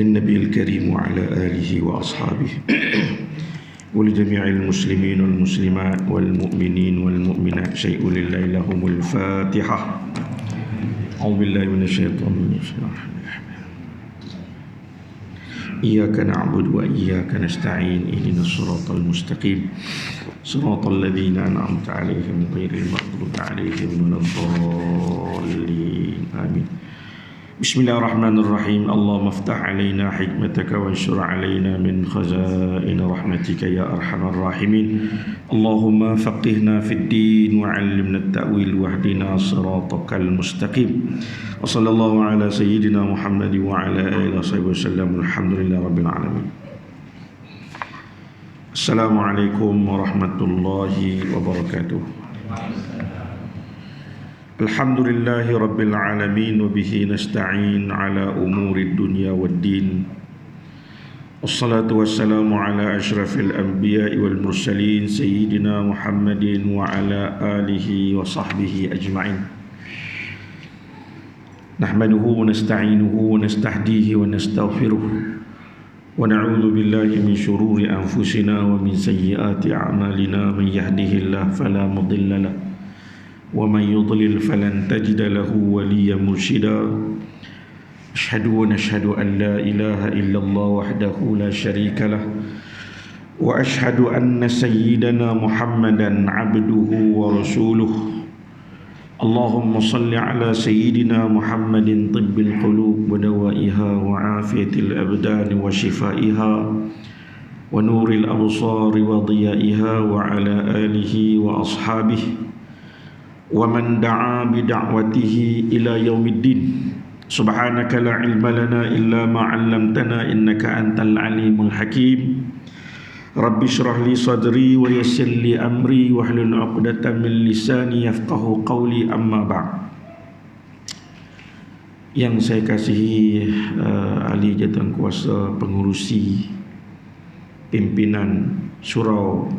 للنبي الكريم وعلى آله وأصحابه ولجميع المسلمين والمسلمات والمؤمنين والمؤمنات شيء لله لهم الفاتحة. أعوذ بالله من الشيطان الرجيم. إياك نعبد وإياك نستعين اهدنا الصراط المستقيم صراط الذين أنعمت عليهم غير المغضوب عليهم ولا الضالين آمين. بسم الله الرحمن الرحيم. اللهم افتح علينا حكمتك وانشر علينا من خزائن رحمتك يا أرحم الراحمين. اللهم فقهنا في الدين وعلمنا التأويل واهدنا صراطك المستقيم. وصلى الله على سيدنا محمد وعلى آله وصحبه وسلم. الحمد لله رب العالمين. السلام عليكم ورحمة الله وبركاته. الحمد لله رب العالمين وبه نستعين على أمور الدنيا والدين. والصلاة والسلام على أشرف الأنبياء والمرسلين سيدنا محمد وعلى آله وصحبه أجمعين. نحمده ونستعينه ونستهديه ونستغفره ونعوذ بالله من شرور أنفسنا ومن سيئات أعمالنا. من يهده الله فلا مضل له ومن يضلل فلن تجد له وليا مرشدا. أشهد ونشهد أن لا إله إلا الله وحده لا شريك له وأشهد أن سيدنا محمدا عبده ورسوله. اللهم صل على سيدنا محمد طب القلوب ودوائها وعافية الأبدان وشفائها ونور الأبصار وضيائها وعلى آله وأصحابه ومن دعا بدعوته إلى يوم الدين. سبحانك لا علم لنا إلا ما علمتنا إنك أنت العليم الحكيم. رب اشرح لي صدري ويسر لي أمري واحلل عقدة من لساني يفقه قولي. أما بعد. Yang saya kasihi ahli jawatankuasa pengurusi pimpinan surau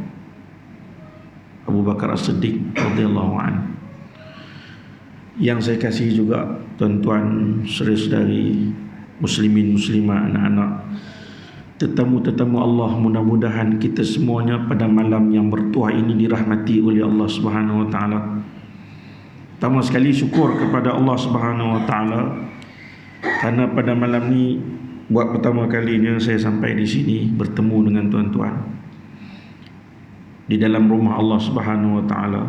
Abu Bakar As-Siddiq radhiyallahu anhu, yang saya kasihi juga tuan-tuan, saudari-saudari, muslimin muslimat, anak-anak, tetamu-tetamu Allah, mudah-mudahan kita semuanya pada malam yang bertuah ini dirahmati oleh Allah Subhanahu wa taala. Pertama sekali syukur kepada Allah Subhanahu wa taala kerana pada malam ni buat pertama kalinya saya sampai di sini bertemu dengan tuan-tuan di dalam rumah Allah Subhanahu wa taala.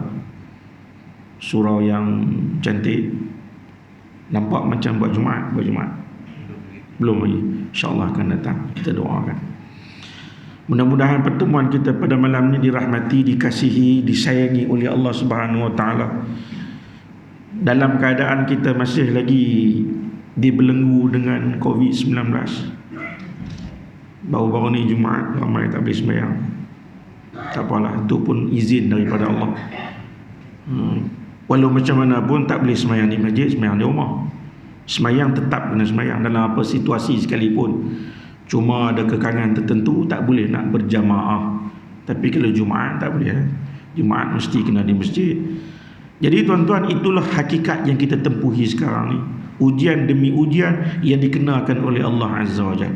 Surau yang cantik, nampak macam buat Jumaat. Belum lagi, insya-Allah akan datang. Kita doakan mudah-mudahan pertemuan kita pada malam ini dirahmati, dikasihi, disayangi oleh Allah Subhanahu wa taala. Dalam keadaan kita masih lagi dibelenggu dengan COVID-19. Baru-baru ni Jumaat ramai tak boleh sembahyang. Tak apalah, itu pun izin daripada Allah. Walau macam mana pun tak boleh semayang di masjid, semayang di rumah. Semayang tetap kena semayang dalam apa situasi sekalipun. Cuma ada kekangan tertentu tak boleh nak berjamaah. Tapi kalau Jumaat tak boleh. Jumaat mesti kena di masjid. Jadi tuan-tuan, itulah hakikat yang kita tempuhi sekarang ni. Ujian demi ujian yang dikenakan oleh Allah Azza wa Jalla.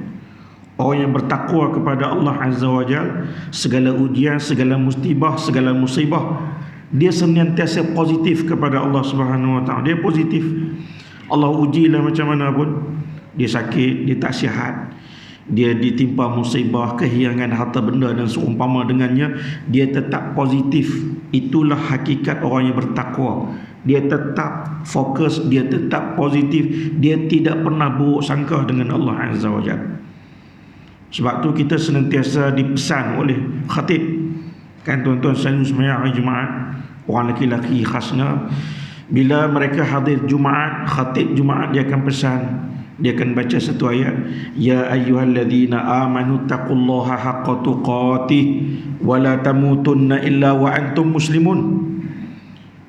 Orang yang bertakwa kepada Allah Azza wa Jalla, segala ujian, segala musibah, segala musibah, dia senantiasa positif kepada Allah Subhanahu wa taala. Dia positif. Allah ujilah macam mana pun. Dia sakit, dia tak sihat, dia ditimpa musibah, kehilangan harta benda dan seumpama dengannya, dia tetap positif. Itulah hakikat orang yang bertakwa. Dia tetap fokus, dia tetap positif, dia tidak pernah buruk sangka dengan Allah Azza wa Jalla. Sebab tu kita senantiasa dipesan oleh khatib, kan tuan-tuan selalu sembahyang hari Jumaat, orang lelaki-lelaki khasnya bila mereka hadir Jumaat, khatib Jumaat dia akan pesan, dia akan baca satu ayat, ya ayyuhalladzina amanu taqullaha haqqa tuqatih wa la tamutunna illa wa antum muslimun.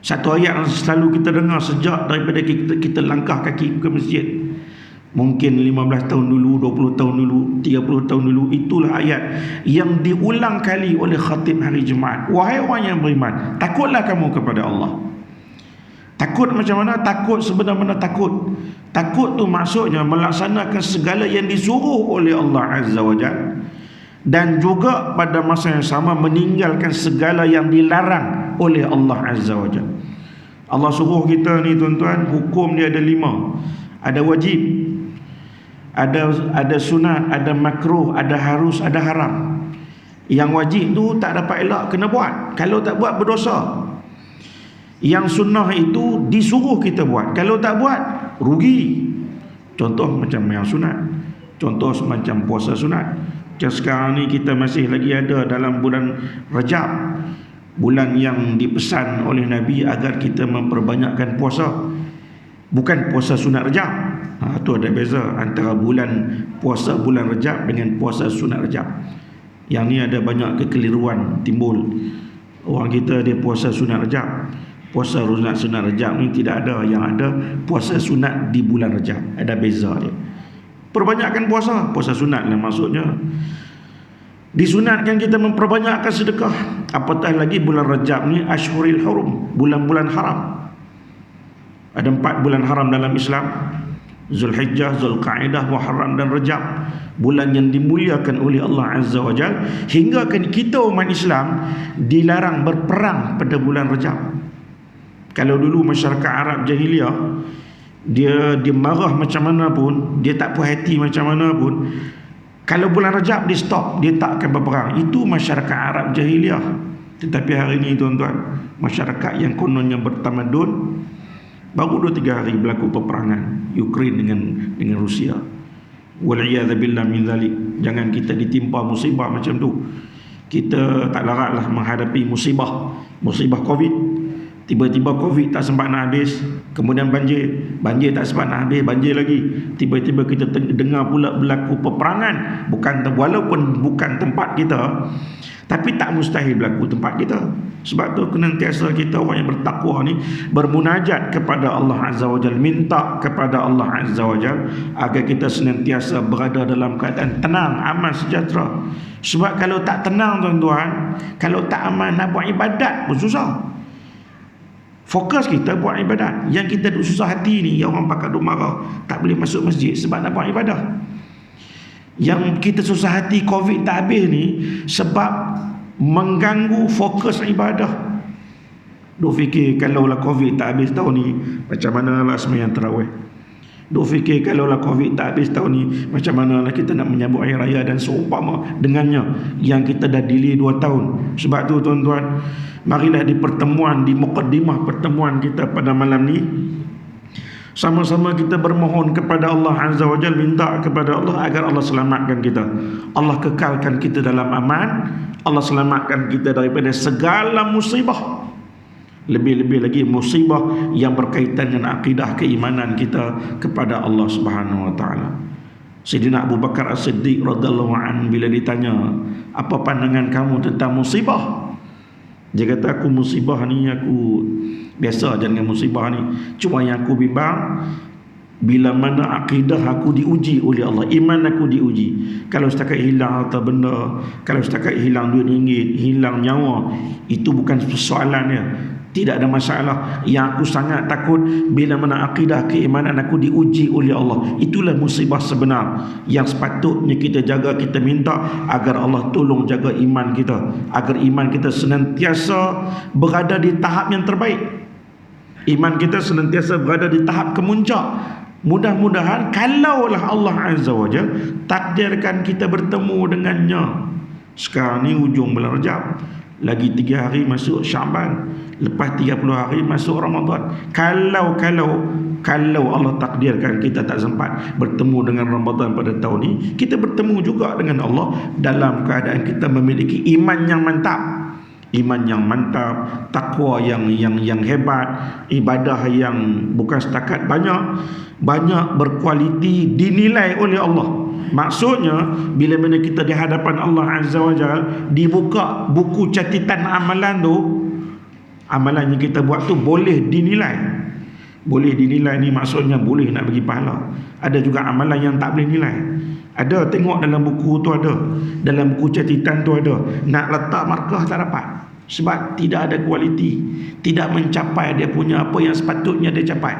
Satu ayat yang selalu kita dengar sejak daripada kita langkah kaki ke masjid. Mungkin 15 tahun dulu, 20 tahun dulu, 30 tahun dulu. Itulah ayat yang diulang kali oleh khatib hari Jumaat. Wahai orang yang beriman, takutlah kamu kepada Allah. Takut macam mana? Takut sebenar-benar takut. Takut tu maksudnya melaksanakan segala yang disuruh oleh Allah Azza wa Jalla, dan juga pada masa yang sama meninggalkan segala yang dilarang oleh Allah Azza wa Jalla. Allah suruh kita ni tuan-tuan, hukum dia ada 5. Ada wajib, ada sunat, ada makruh, ada harus, ada haram. Yang wajib tu tak dapat elak, kena buat. Kalau tak buat berdosa. Yang sunnah itu disuruh kita buat. Kalau tak buat, rugi. Contoh macam yang sunat. Contoh macam puasa sunat. Macam sekarang ni kita masih lagi ada dalam bulan Rajab, bulan yang dipesan oleh Nabi agar kita memperbanyakkan puasa. Bukan puasa sunat Rajab. Itu ada beza antara bulan puasa bulan Rajab dengan puasa sunat Rajab. Yang ni ada banyak kekeliruan timbul. Orang kita dia puasa sunat Rajab. Puasa sunat Rajab ni tidak ada. Yang ada puasa sunat di bulan Rajab. Ada beza dia. Perbanyakkan puasa. Puasa sunat lah maksudnya. Disunatkan kita memperbanyakkan sedekah. Apatah lagi bulan Rajab ni Ashhuril Hurum, bulan-bulan haram. Ada 4 bulan haram dalam Islam: Zulhijjah, Zulqa'dah, Muharram dan Rajab. Bulan yang dimuliakan oleh Allah Azza wa Jalla, hingga kita umat Islam dilarang berperang pada bulan Rajab. Kalau dulu masyarakat Arab jahiliah, dia marah macam mana pun, dia tak puas hati macam mana pun, kalau bulan Rajab dia stop, dia tak akan berperang. Itu masyarakat Arab jahiliah. Tetapi hari ini tuan-tuan, masyarakat yang kononnya bertamadun, baru 2-3 hari berlaku peperangan Ukraine dengan Rusia. Wal'iyadzubillah min zalik. Jangan kita ditimpa musibah macam tu. Kita tak laratlah menghadapi musibah Covid. Tiba-tiba Covid tak sempat nak habis, kemudian banjir tak sempat nak habis, banjir lagi. Tiba-tiba kita dengar pula berlaku peperangan, walaupun bukan tempat kita, tapi tak mustahil berlaku tempat kita. Sebab tu senantiasa kita orang yang bertakwa ni bermunajat kepada Allah Azza wa Jalla, minta kepada Allah Azza wa Jalla agar kita senantiasa berada dalam keadaan tenang, aman, sejahtera. Sebab kalau tak tenang tuan-tuan, kalau tak aman, nak buat ibadat pun susah. Fokus kita buat ibadat. Yang kita duk susah hati ni, yang orang pakat duk marah tak boleh masuk masjid sebab nak buat ibadah. Yang kita susah hati Covid tak habis ni sebab mengganggu fokus ibadah. Duk fikir kalaulah Covid tak habis tahun ni, macam mana lah sembahyang tarawih. Duk fikir kalaulah Covid tak habis tahun ni, macam mana lah kita nak menyambut hari raya dan seumpama dengannya yang kita dah delay 2 tahun. Sebab tu tuan-tuan, marilah di muqaddimah pertemuan kita pada malam ni, sama-sama kita bermohon kepada Allah Azza wa Jalla, minta kepada Allah agar Allah selamatkan kita. Allah kekalkan kita dalam aman. Allah selamatkan kita daripada segala musibah. Lebih-lebih lagi musibah yang berkaitan dengan akidah keimanan kita kepada Allah Subhanahu wa taala. Sayyidina Abu Bakar As-Siddiq radhiyallahu anhu bila ditanya, "Apa pandangan kamu tentang musibah?" Dia kata, "Aku musibah ni aku biasa je dengan musibah ni. Cuma yang aku bimbang bila mana akidah aku diuji oleh Allah, iman aku diuji. Kalau setakat hilang harta benda, kalau setakat hilang duit ringgit, hilang nyawa, itu bukan persoalan dia. Tidak ada masalah. Yang aku sangat takut bila mana akidah keimanan aku diuji oleh Allah. Itulah musibah sebenar yang sepatutnya kita jaga, kita minta agar Allah tolong jaga iman kita, agar iman kita senantiasa berada di tahap yang terbaik. Iman kita senantiasa berada di tahap kemuncak. Mudah-mudahan kalaulah Allah Azza wa Jalla takdirkan kita bertemu dengannya. Sekarang ni hujung bulan Rajab, lagi 3 hari masuk Syaban, lepas 30 hari masuk Ramadan. Kalau Allah takdirkan kita tak sempat bertemu dengan Ramadan pada tahun ini, kita bertemu juga dengan Allah dalam keadaan kita memiliki iman yang mantap. Iman yang mantap, takwa yang hebat, ibadah yang bukan setakat banyak berkualiti, dinilai oleh Allah. Maksudnya bila mana kita di hadapan Allah Azza wa Jalla, dibuka buku catatan amalan tu, amalan yang kita buat tu boleh dinilai. Boleh dinilai ni maksudnya boleh nak bagi pahala. Ada juga amalan yang tak boleh nilai. Ada, tengok dalam buku tu ada, dalam buku catatan tu ada, nak letak markah tak dapat. Sebab tidak ada kualiti, tidak mencapai dia punya apa yang sepatutnya dia capai.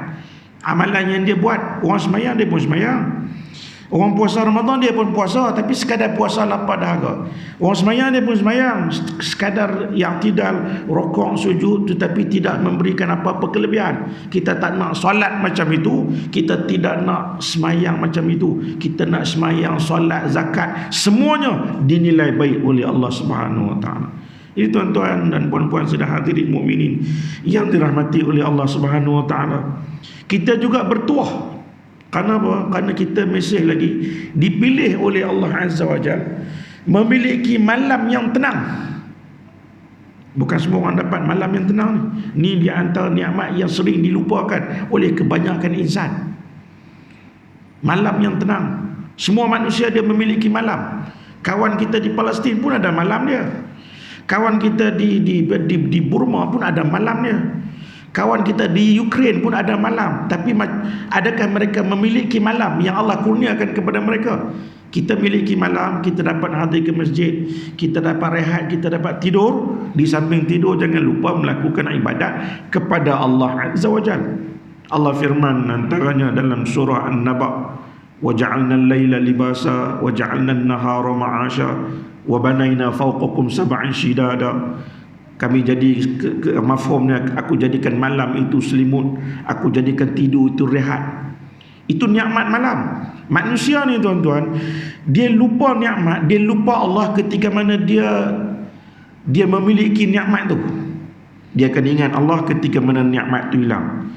Amalan yang dia buat, orang semayang dia pun semayang, orang puasa Ramadan dia pun puasa, tapi sekadar puasa lapar dahaga. Orang semayang dia pun semayang, sekadar yang tidak rokok sujud, tetapi tidak memberikan apa-apa kelebihan. Kita tak nak solat macam itu, kita tidak nak semayang macam itu, kita nak semayang, solat, zakat, semuanya dinilai baik oleh Allah Subhanahu Wa Taala. Ini tuan-tuan dan puan-puan sedang hadirin mukminin yang dirahmati oleh Allah Subhanahu Wa Taala. Kita juga bertuah. Karena apa? Karena kita masih lagi dipilih oleh Allah Azza wa Jalla memiliki malam yang tenang. Bukan semua orang dapat malam yang tenang ni. Ni di antara nikmat yang sering dilupakan oleh kebanyakan insan. Malam yang tenang. Semua manusia dia memiliki malam. Kawan kita di Palestin pun ada malam dia. Kawan kita di Burma pun ada malam dia. Kawan kita di Ukraine pun ada malam. Tapi adakah mereka memiliki malam yang Allah kurniakan kepada mereka? Kita miliki malam, kita dapat hadir ke masjid, kita dapat rehat, kita dapat tidur. Di samping tidur, jangan lupa melakukan ibadat kepada Allah Azza wa Jalla. Allah firman antaranya dalam surah An-Naba, وَجَعَلْنَا اللَّيْلَ لِبَاسًا وَجَعَلْنَا النَّهَارَ مَعَاشًا وَبَنَيْنَا فَوْقَكُمْ سَبْعًا شِدَادًا. Kami jadi mafhumnya, aku jadikan malam itu selimut, aku jadikan tidur itu rehat. Itu nikmat malam. Manusia ni tuan-tuan, dia lupa nikmat, dia lupa Allah ketika mana dia memiliki nikmat tu. Dia akan ingat Allah ketika mana nikmat tu hilang.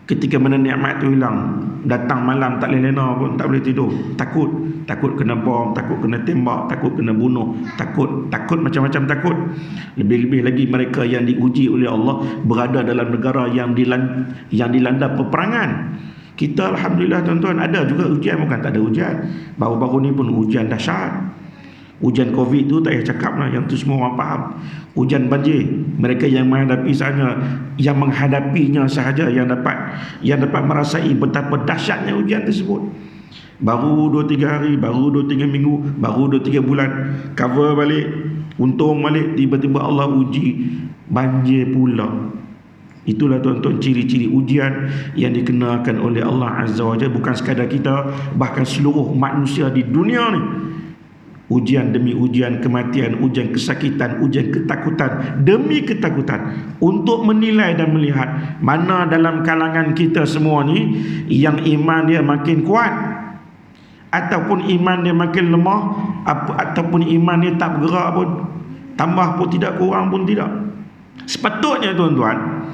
Ketika mana nikmat tu hilang, datang malam tak boleh lena pun, tak boleh tidur. Takut kena bom, takut kena tembak, takut kena bunuh, takut macam-macam takut. Lebih-lebih lagi mereka yang diuji oleh Allah berada dalam negara yang dilanda peperangan. Kita alhamdulillah tuan-tuan ada juga ujian, bukan tak ada ujian. Baru-baru ni pun ujian dahsyat. Ujian Covid tu tak payah cakap lah, yang tu semua orang faham. Ujian banjir, mereka yang menghadapi sana, yang menghadapinya sahaja yang dapat merasai betapa dahsyatnya ujian tersebut. Baru 2-3 hari, baru 2-3 minggu, baru 2-3 bulan, cover balik, untung balik, tiba-tiba Allah uji banjir pula. Itulah tuan-tuan ciri-ciri ujian yang dikenakan oleh Allah Azza wa Jalla, bukan sekadar kita, bahkan seluruh manusia di dunia ni. Ujian demi ujian, kematian, ujian kesakitan, ujian ketakutan demi ketakutan, untuk menilai dan melihat mana dalam kalangan kita semua ni yang iman dia makin kuat, ataupun iman dia makin lemah, ataupun iman dia tak bergerak pun, tambah pun tidak, kurang pun tidak. Sepatutnya tuan-tuan,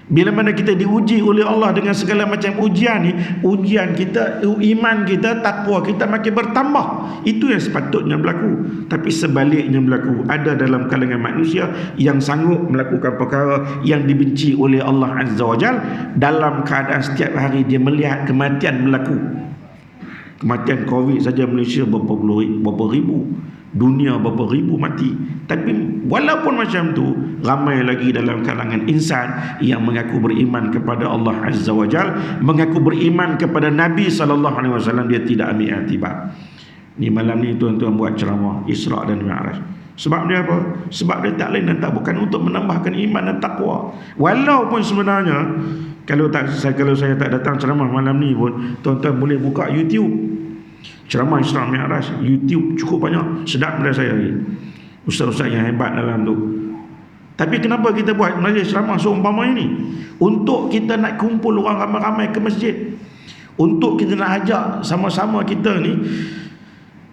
bila mana kita diuji oleh Allah dengan segala macam ujian ni, ujian kita, iman kita, takwa kita makin bertambah. Itu yang sepatutnya berlaku. Tapi sebaliknya berlaku. Ada dalam kalangan manusia yang sanggup melakukan perkara yang dibenci oleh Allah Azza wa Jalla, dalam keadaan setiap hari dia melihat kematian berlaku. Kematian Covid saja Malaysia berapa ribu, dunia berapa ribu mati. Tapi walaupun macam tu, ramai lagi dalam kalangan insan yang mengaku beriman kepada Allah Azza wa Jalla, mengaku beriman kepada Nabi SAW, dia tidak ambil iktibar. Ni malam ni tuan-tuan buat ceramah Isra' dan Mi'raj. Sebab dia apa? Sebab dia tak lain dan tak bukan untuk menambahkan iman dan takwa. Walaupun sebenarnya kalau saya tak datang ceramah malam ni pun, tuan-tuan boleh buka YouTube. Ceramah Isra' Mi'raj YouTube cukup banyak, sedap pada saya ni. Ustaz-ustaz yang hebat dalam tu. Tapi kenapa kita buat majlis ceramah seumpama ini? Untuk kita nak kumpul orang ramai-ramai ke masjid, untuk kita nak ajak sama-sama kita ni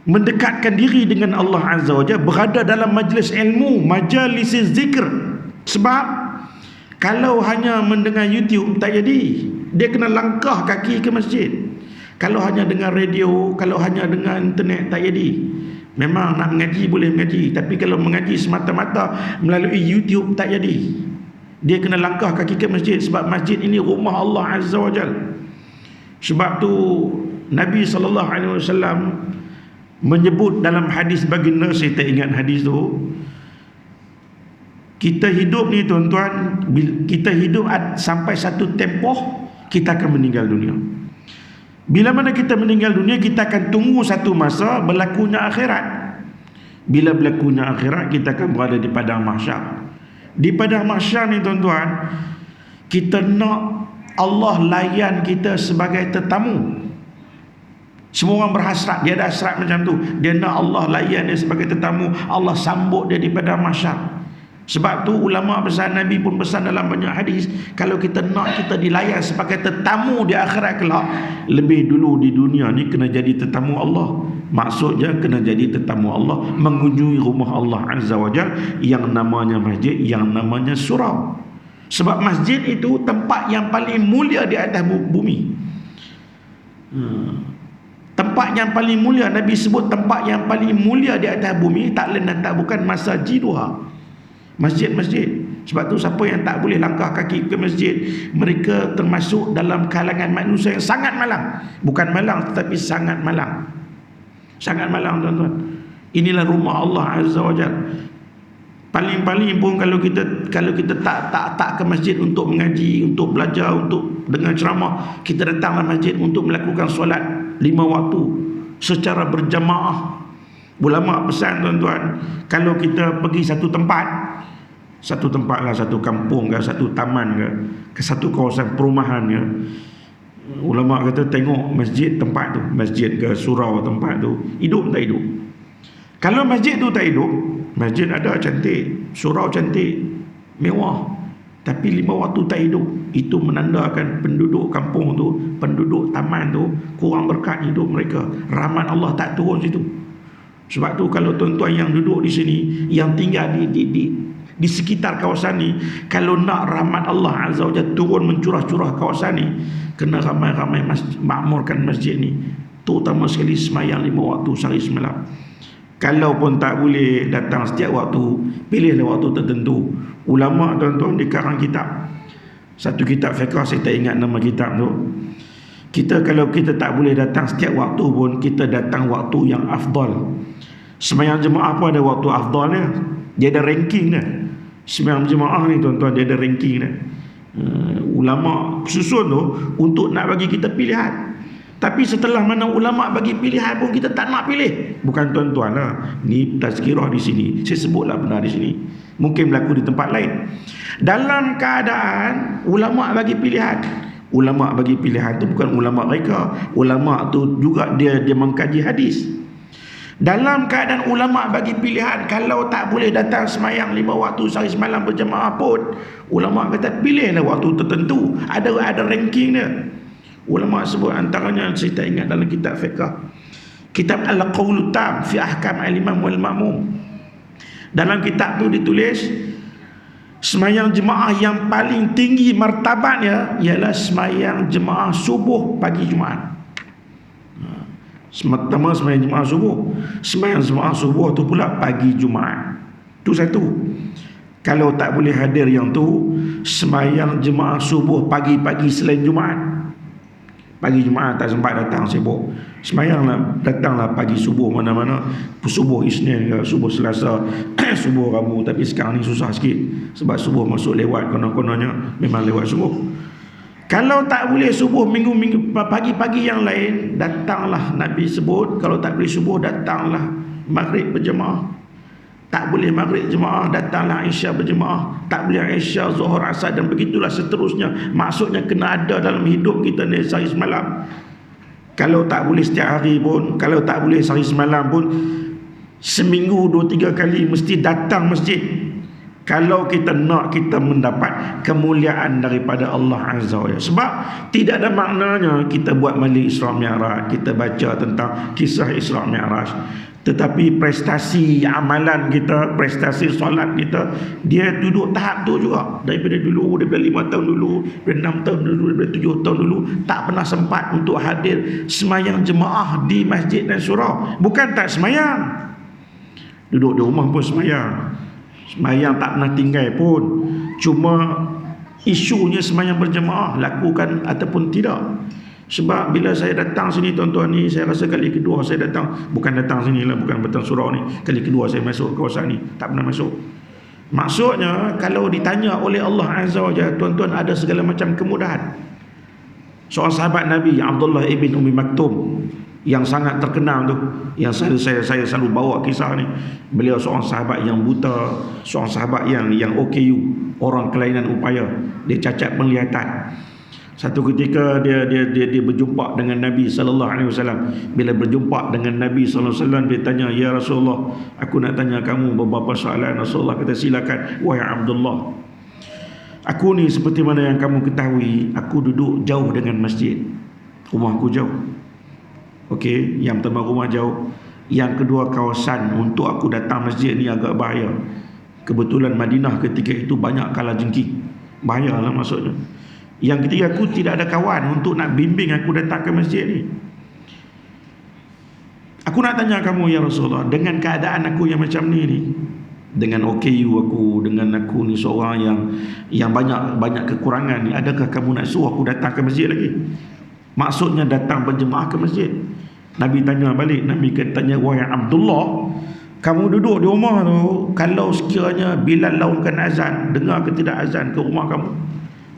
mendekatkan diri dengan Allah Azza wa Jalla, berada dalam majlis ilmu, majlis zikr. Sebab kalau hanya mendengar YouTube tak jadi, dia kena langkah kaki ke masjid. Kalau hanya dengar radio, kalau hanya dengar internet tak jadi. Memang nak mengaji boleh mengaji, tapi kalau mengaji semata-mata melalui YouTube tak jadi. Dia kena langkah kaki ke masjid, sebab masjid ini rumah Allah Azza wa Jalla. Sebab tu Nabi SAW menyebut dalam hadis baginda, saya tak ingat hadis tu, kita hidup ni tuan-tuan, kita hidup sampai satu tempoh kita akan meninggal dunia. Bila mana kita meninggal dunia, kita akan tunggu satu masa berlakunya akhirat. Bila berlakunya akhirat, kita akan berada di padang mahsyar. Di padang mahsyar ni tuan-tuan, kita nak Allah layan kita sebagai tetamu. Semua orang berhasrat, dia ada hasrat macam tu. Dia nak Allah layan dia sebagai tetamu, Allah sambut dia di padang mahsyar. Sebab tu ulama besar Nabi pun pesan dalam banyak hadis, kalau kita nak kita dilayan sebagai tetamu di akhirat kelak, lebih dulu di dunia ni kena jadi tetamu Allah. Maksudnya kena jadi tetamu Allah, mengunjungi rumah Allah Azza wa Jal, yang namanya masjid, yang namanya surau. Sebab masjid itu tempat yang paling mulia di atas bumi. Tempat yang paling mulia, Nabi sebut tempat yang paling mulia di atas bumi, tak lain dan tak bukan masajiduha, masjid-masjid. Sebab tu siapa yang tak boleh langkah kaki ke masjid, mereka termasuk dalam kalangan manusia yang sangat malang. Bukan malang tetapi sangat malang. Sangat malang tuan-tuan. Inilah rumah Allah Azza wa Jalla. Paling-paling pun kalau kita tak ke masjid untuk mengaji, untuk belajar, untuk dengar ceramah, kita datanglah masjid untuk melakukan solat 5 waktu secara berjamaah. Ulama pesan tuan-tuan, kalau kita pergi satu tempat lah, satu kampung ke, satu taman ke satu kawasan perumahan ke, ulama kata tengok masjid tempat tu, masjid ke surau tempat tu hidup tak hidup. Kalau masjid tu tak hidup, masjid ada cantik, surau cantik, mewah, tapi 5 waktu tak hidup, itu menandakan penduduk kampung tu, penduduk taman tu kurang berkat hidup mereka. Rahmat Allah tak turun situ. Sebab tu kalau tuan-tuan yang duduk di sini, yang tinggal di sekitar kawasan ni, kalau nak rahmat Allah Azza wa Jalla turun mencurah-curah kawasan ni, kena ramai-ramai makmurkan masjid ni, terutama sekali semayang 5 waktu sehari semalam. Kalau pun tak boleh datang setiap waktu, pilihlah waktu tertentu. Ulama tuan-tuan di karang kitab, satu kitab fiqh, saya tak ingat nama kitab tu, kalau kita tak boleh datang setiap waktu pun, kita datang waktu yang afdal. Sembahyang jemaah pun ada waktu afdal dia. Dia ada ranking dia. Sembahyang jemaah ni tuan-tuan, dia ada ranking dia. Ulama susun tu untuk nak bagi kita pilihan. Tapi setelah mana ulama bagi pilihan pun kita tak nak pilih. Bukan tuan-tuan lah, ni tazkirah di sini, saya sebutlah benar di sini, mungkin berlaku di tempat lain. Dalam keadaan ulama bagi pilihan, ulama bagi pilihan tu bukan ulama mereka, ulama tu juga dia mengkaji hadis. Dalam keadaan ulama bagi pilihan, kalau tak boleh datang semayang 5 waktu sehari semalam berjemaah pun, ulama kata pilihlah waktu tertentu, ada ranking dia. Ulama sebut antaranya, saya tak ingat, dalam kitab fiqh, kitab Al-Qaul Tam fi Ahkam Al-Imam wal Ma'mum. Dalam kitab tu ditulis semayang jemaah yang paling tinggi martabatnya ialah semayang jemaah subuh pagi Jumaat. Pertama semayang jemaah subuh, semayang jemaah subuh tu pula pagi Jumaat. Tu satu. Kalau tak boleh hadir yang tu, semayang jemaah subuh pagi-pagi selain Jumaat. Pagi Jumaat tak sempat datang, sibuk, semayanglah, datanglah pagi subuh mana-mana, subuh Isnin ke, subuh Selasa, subuh Rabu. Tapi sekarang ni susah sikit, sebab subuh masuk lewat, konon-kononnya memang lewat subuh. Kalau tak boleh subuh minggu-minggu, pagi-pagi yang lain, datanglah, Nabi sebut, kalau tak boleh subuh, datanglah maghrib berjemaah. Tak boleh maghrib jemaah, datanglah Isya berjemaah. Tak boleh Isya, Zuhur, Asar, dan begitulah seterusnya. Maksudnya kena ada dalam hidup kita ni sehari semalam. Kalau tak boleh setiap hari pun, kalau tak boleh sehari semalam pun, seminggu 2-3 kali mesti datang masjid. Kalau kita nak kita mendapat kemuliaan daripada Allah Azza wa Jalla. Sebab tidak ada maknanya kita buat majlis Isra Mi'raj, kita baca tentang kisah Isra Mi'raj, tetapi prestasi amalan kita, prestasi solat kita, dia duduk tahap tu juga. Daripada 5 tahun dulu, daripada 6 tahun dulu, daripada 7 tahun dulu, tak pernah sempat untuk hadir semayang jemaah di masjid dan surau. Bukan tak semayang, duduk di rumah pun semayang, semayang tak pernah tinggal pun. Cuma isunya semayang berjemaah, lakukan ataupun tidak. Sebab bila saya datang sini tuan-tuan ni, saya rasa kali kedua saya datang, bukan datang sini lah, bukan datang surau ni, kali kedua saya masuk kawasan ni, tak pernah masuk. Maksudnya kalau ditanya oleh Allah Azza wa Jalla, tuan-tuan ada segala macam kemudahan. Seorang sahabat Nabi, Abdullah ibn Umi Maktum, yang sangat terkenal tu, yang saya selalu bawa kisah ni. Beliau seorang sahabat yang buta, seorang sahabat yang OKU, orang kelainan upaya, dia cacat penglihatan. Satu ketika dia berjumpa dengan Nabi sallallahu alaihi wasallam. Bila berjumpa dengan Nabi sallallahu alaihi wasallam, dia tanya, "Ya Rasulullah, aku nak tanya kamu beberapa soalan." Rasulullah kata, "Silakan wahai Abdullah. Aku ni seperti mana yang kamu ketahui, aku duduk jauh dengan masjid. Rumahku jauh. Okey, yang pertama rumah jauh. Yang kedua, kawasan untuk aku datang masjid ni agak bahaya. Kebetulan Madinah ketika itu banyak kalajengking. Bahayalah maksudnya. Yang ketiga, aku tidak ada kawan untuk nak bimbing aku datang ke masjid ni. Aku nak tanya kamu ya Rasulullah, dengan keadaan aku yang macam ni, dengan OKU aku, dengan aku ni seorang yang banyak kekurangan ni, adakah kamu nak suruh aku datang ke masjid lagi?" Maksudnya datang berjemaah ke masjid. Nabi tanya balik, Nabi tanya, "Wahai Abdullah, kamu duduk di rumah tu, kalau sekiranya Bilal laungkan azan, dengar ke tidak azan ke rumah kamu?"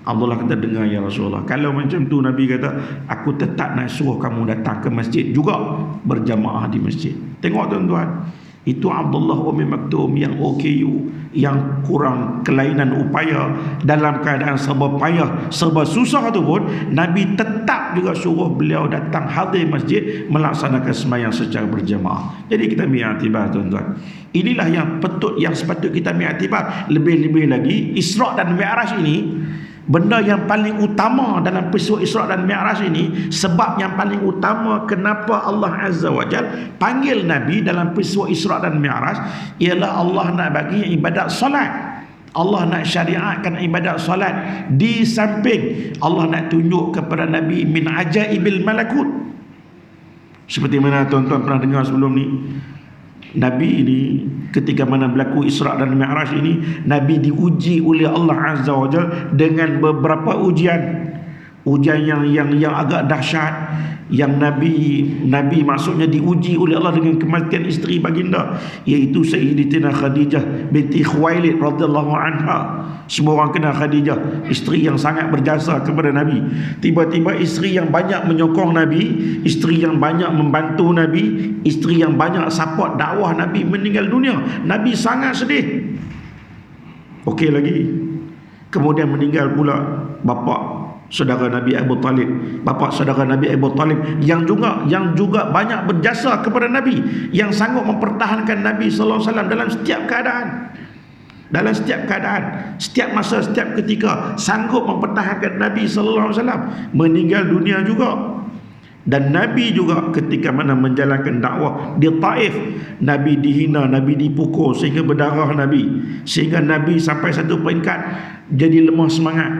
Abdullah kata, "Dengar ya Rasulullah." Kalau macam tu, Nabi kata, "Aku tetap nak suruh kamu datang ke masjid juga, berjamaah di masjid." Tengok tuan-tuan, itu Abdullah Ummi Maktum yang OKU, yang kurang kelainan upaya, dalam keadaan serba payah, serba susah tu pun Nabi tetap juga suruh beliau datang hadir masjid, melaksanakan sembahyang secara berjamaah. Jadi kita ambil iktibar tuan-tuan. Inilah yang sepatut kita ambil iktibar. Lebih-lebih lagi Isra' dan Mi'raj ini, benda yang paling utama dalam peristiwa Isra' dan Mi'raj ini, sebab yang paling utama kenapa Allah Azza wa Jal panggil Nabi dalam peristiwa Isra' dan Mi'raj, ialah Allah nak bagi ibadat solat. Allah nak syariatkan ibadat solat. Di samping Allah nak tunjuk kepada Nabi min ajaibil malakut. Seperti mana tuan-tuan pernah dengar sebelum ni, Nabi ini ketika mana berlaku Isra' dan Mi'raj ini, Nabi diuji oleh Allah Azza wa Jalla dengan beberapa ujian yang agak dahsyat, yang Nabi maksudnya diuji oleh Allah dengan kematian isteri baginda, iaitu Sayyidatina Khadijah binti Khuwailid radhiyallahu anha. Semua orang kenal Khadijah, isteri yang sangat berjasa kepada Nabi. Tiba-tiba isteri yang banyak menyokong Nabi, isteri yang banyak membantu Nabi, isteri yang banyak support dakwah Nabi, meninggal dunia. Nabi sangat sedih. Okey lagi, kemudian meninggal pula bapa saudara Nabi Abu Talib, bapa saudara Nabi Abu Talib yang juga banyak berjasa kepada Nabi, yang sanggup mempertahankan Nabi sallallahu alaihi wasallam dalam setiap keadaan, setiap masa, setiap ketika, sanggup mempertahankan Nabi sallallahu alaihi wasallam, meninggal dunia juga. Dan Nabi juga ketika mana menjalankan dakwah di Taif, Nabi dihina, Nabi dipukul sehingga berdarah Nabi, sehingga Nabi sampai satu peringkat jadi lemah semangat,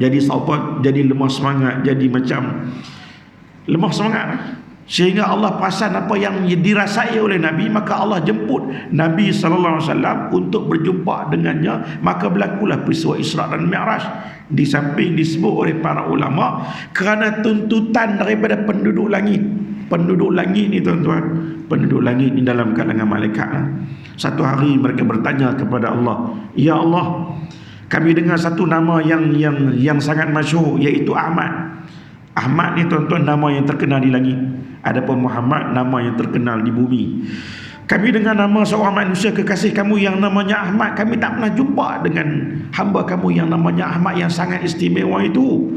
jadi lemah semangat, jadi macam lemah semangat, sehingga Allah perasan apa yang dirasai oleh Nabi. Maka Allah jemput Nabi sallallahu alaihi wasallam untuk berjumpa dengannya. Maka berlakulah peristiwa Isra' dan Mi'raj. Di samping disebut oleh para ulama kerana tuntutan daripada penduduk langit. Penduduk langit ni tuan-tuan, penduduk langit ni dalam kalangan malaikat. Satu hari mereka bertanya kepada Allah, "Ya Allah, kami dengar satu nama yang sangat masyhur, iaitu Ahmad. Ahmad ni tuan-tuan nama yang terkenal di langit. Adapun Muhammad nama yang terkenal di bumi. Kami dengar nama seorang manusia kekasih kamu yang namanya Ahmad. Kami tak pernah jumpa dengan hamba kamu yang namanya Ahmad yang sangat istimewa itu.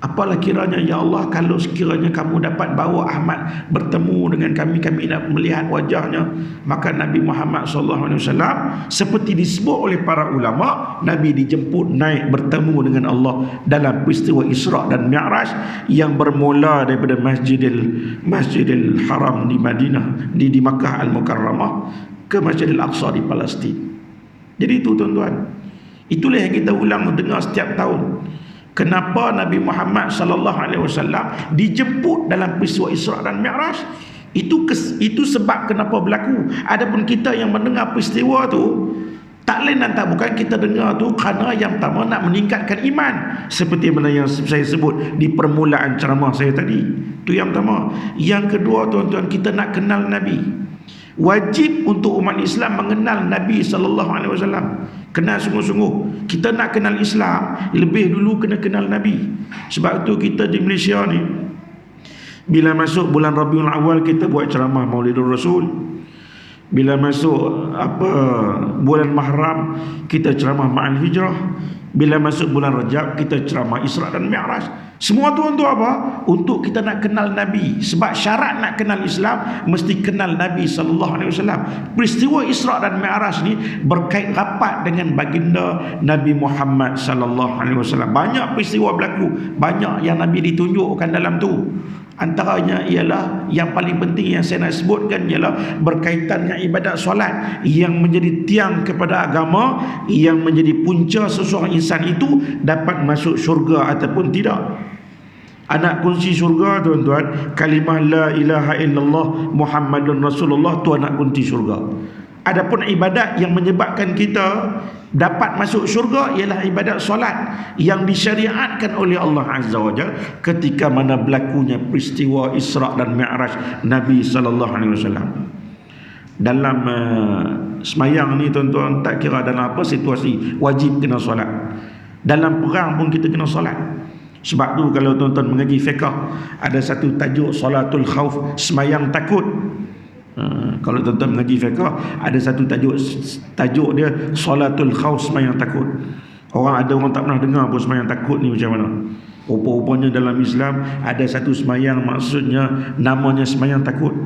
Apalah kiranya ya Allah, kalau sekiranya kamu dapat bawa Ahmad bertemu dengan kami nak melihat wajahnya." Maka Nabi Muhammad SAW seperti disebut oleh para ulama, Nabi dijemput naik bertemu dengan Allah dalam peristiwa Isra' dan Mi'raj yang bermula daripada Masjidil Haram di Madinah, di Makkah Al-Mukarramah, ke Masjidil Aqsa di Palestin. Jadi itu tuan-tuan, itulah yang kita ulang dengar setiap tahun. Kenapa Nabi Muhammad sallallahu alaihi wasallam dijemput dalam peristiwa Isra' dan Mi'raj? Itu sebab kenapa berlaku. Adapun kita yang mendengar peristiwa tu, tak lain dan tak bukan kita dengar tu kerana yang pertama nak meningkatkan iman, seperti mana yang saya sebut di permulaan ceramah saya tadi. Itu yang pertama. Yang kedua tuan-tuan, kita nak kenal Nabi. Wajib untuk umat Islam mengenal Nabi sallallahu alaihi wasallam. Kenal sungguh-sungguh. Kita nak kenal Islam, lebih dulu kena kenal Nabi. Sebab tu kita di Malaysia ni, Bila masuk bulan Rabiul Awal, kita buat ceramah Maulidur Rasul. Bila masuk bulan Mahram, kita ceramah Ma'al Hijrah. Bila masuk bulan Rajab, kita ceramah Isra dan Mi'raj. Semua tu untuk apa? Untuk kita nak kenal Nabi. Sebab syarat nak kenal Islam mesti kenal Nabi sallallahu alaihi wasallam. Peristiwa Isra dan Mi'raj ni berkait rapat dengan baginda Nabi Muhammad sallallahu alaihi wasallam. Banyak peristiwa berlaku, banyak yang Nabi ditunjukkan dalam tu. Antaranya ialah yang paling penting yang saya nak sebutkan ialah berkaitan dengan ibadat solat yang menjadi tiang kepada agama, yang menjadi punca seseorang insan itu dapat masuk syurga ataupun tidak. Anak kunci syurga, tuan-tuan, kalimah la ilaha illallah Muhammadun Rasulullah, tu anak kunci syurga. Adapun ibadat yang menyebabkan kita dapat masuk syurga ialah ibadat solat yang disyariatkan oleh Allah Azza wa Jalla ketika mana berlakunya peristiwa Isra dan Mi'raj Nabi sallallahu alaihi wasallam. Dalam semayang ni, tuan-tuan, tak kira dalam apa situasi, wajib kena solat. Dalam perang pun kita kena solat. Sebab tu kalau tuan-tuan mengaji fiqh, ada satu tajuk solatul khauf, semayang takut. Kalau tuan-tuan mengaji fiqh, ada satu tajuk dia solatul khauf, semayang takut. Orang tak pernah dengar pun semayang takut ni macam mana. Rupa-rupanya dalam Islam ada satu semayang, maksudnya namanya semayang takut.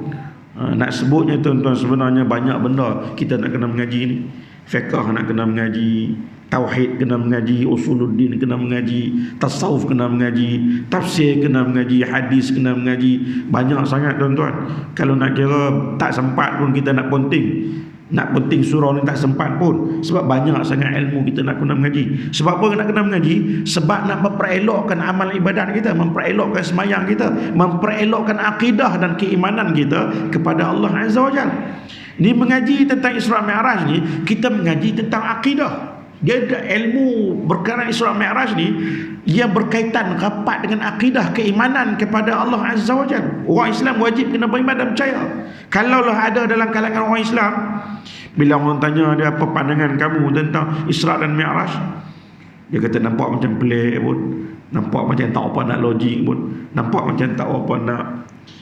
Nak sebutnya, tuan-tuan, sebenarnya banyak benda kita nak kena mengaji ni. Fiqh nak kena mengaji, tauhid kena mengaji, usuluddin kena mengaji, tasawuf kena mengaji, tafsir kena mengaji, hadis kena mengaji. Banyak sangat, tuan-tuan. Kalau nak kira tak sempat pun kita nak penting surah ni tak sempat pun. Sebab banyak sangat ilmu kita nak kena mengaji. Sebab apa nak kena mengaji? Sebab nak memperelokkan amal ibadat kita, memperelokkan semayang kita, memperelokkan akidah dan keimanan kita kepada Allah Azza wa Jalla. Ni mengaji tentang Isra Mi'raj ni, kita mengaji tentang akidah. Dia ada ilmu berkaitan Isra Mi'raj ni yang berkaitan rapat dengan akidah keimanan kepada Allah Azza wa Jalla. Orang Islam wajib kena beriman dan percaya. Kalaulah ada dalam kalangan orang Islam, bila orang tanya dia, apa pandangan kamu tentang Isra dan Mi'raj, dia kata nampak macam pelik pun, nampak macam tak apa nak logik pun, nampak macam tak apa nak,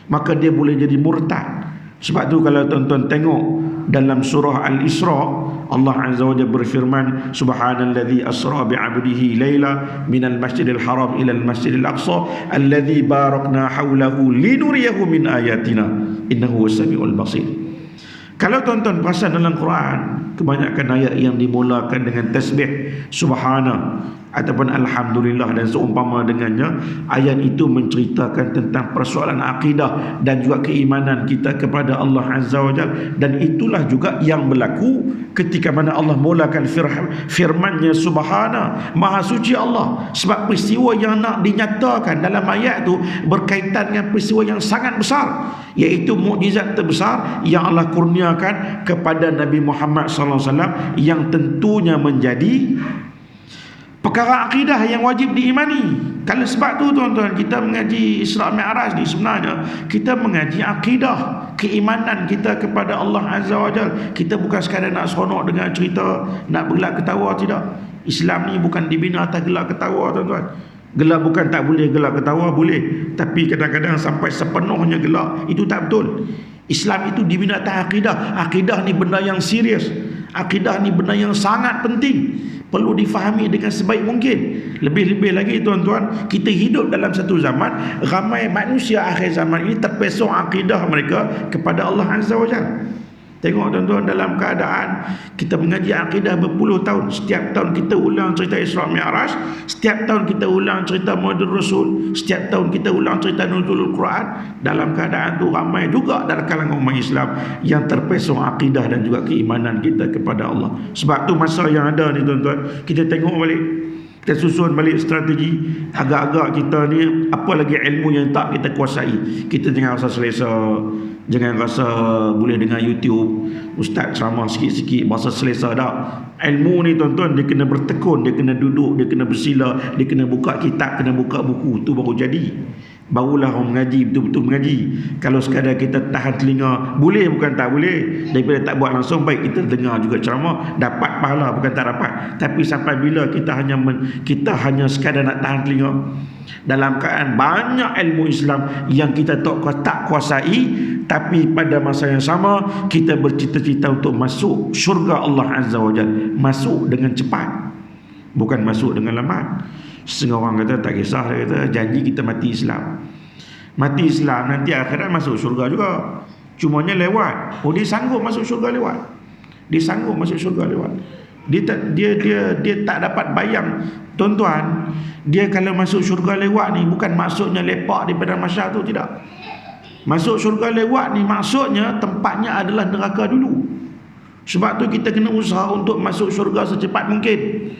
maka dia boleh jadi murtad. Sebab tu kalau tuan-tuan tengok dalam surah Al-Isra, Allah Azza wa Jalla berfirman, subhanallazi asra bi'abdihi laila minal masjidil haram ila al-masjidil aqsa alladzi barakna hawlahu linuriyahu min ayatina innahu was-sami'ul basir. Kalau tuan-tuan perasan dalam Quran, kebanyakan ayat yang dimulakan dengan tasbih subhana ataupun alhamdulillah dan seumpama dengannya, ayat itu menceritakan tentang persoalan akidah dan juga keimanan kita kepada Allah Azza wa Jalla. Dan itulah juga yang berlaku ketika mana Allah mulakan firman-Nya subhana, maha suci Allah. Sebab peristiwa yang nak dinyatakan dalam ayat itu berkaitan dengan peristiwa yang sangat besar, iaitu mukjizat terbesar yang Allah kurniakan kepada Nabi Muhammad sallallahu alaihi wasallam, yang tentunya menjadi perkara akidah yang wajib diimani. Kalau sebab tu, tuan-tuan, kita mengaji Isra Mi'raj ni sebenarnya kita mengaji akidah keimanan kita kepada Allah Azza wa Jalla. Kita bukan sekadar nak seronok dengan cerita, nak bergelak ketawa, tidak. Islam ni bukan dibina atas gelak ketawa, tuan-tuan. Gelak bukan tak boleh, gelak ketawa boleh, tapi kadang-kadang sampai sepenuhnya gelak, itu tak betul. Islam itu dibina atas akidah. Akidah ni benda yang serius. Akidah ni benda yang sangat penting, perlu difahami dengan sebaik mungkin. Lebih-lebih lagi, tuan-tuan, kita hidup dalam satu zaman ramai manusia akhir zaman ini terpesong akidah mereka kepada Allah Azza wa Jalla. Tengok, tuan-tuan, dalam keadaan kita mengaji akidah berpuluh tahun, setiap tahun kita ulang cerita Isra Mi'raj, setiap tahun kita ulang cerita Maulidur Rasul, setiap tahun kita ulang cerita Nuzulul Quran. Dalam keadaan itu ramai juga dalam kalangan umat Islam yang terpesong akidah dan juga keimanan kita kepada Allah. Sebab tu masa yang ada ni, tuan-tuan, kita tengok balik, kita susun balik strategi. Agak-agak kita ni apa lagi ilmu yang tak kita kuasai, kita jangan rasa selesa, jangan rasa boleh dengar YouTube ustaz ceramah sikit-sikit bahasa selesa. Tak. Ilmu ni, tuan-tuan, dia kena bertekun, dia kena duduk, dia kena bersila, dia kena buka kitab, kena buka buku, tu baru jadi. barulah orang mengaji betul-betul mengaji. Kalau sekadar kita tahan telinga, boleh bukan tak boleh, daripada tak buat langsung, baik kita dengar juga ceramah, dapat pahala bukan tak dapat. Tapi sampai bila kita hanya sekadar nak tahan telinga, dalam keadaan banyak ilmu Islam yang kita tak kuasai, tapi pada masa yang sama kita bercita-cita untuk masuk syurga Allah Azza wa Jalla, masuk dengan cepat, bukan masuk dengan lambat. Setengah orang kata tak kisah, dia kata janji kita mati Islam. Mati Islam nanti akhirat masuk syurga juga, cumanya lewat. Oh, dia sanggup masuk syurga lewat. Dia sanggup masuk syurga lewat. Dia tak dapat bayang, tuan-tuan. Dia kalau masuk syurga lewat ni bukan maksudnya lepak di padang mahsyar tu, tidak. Masuk syurga lewat ni maksudnya tempatnya adalah neraka dulu. Sebab tu kita kena usaha untuk masuk syurga secepat mungkin.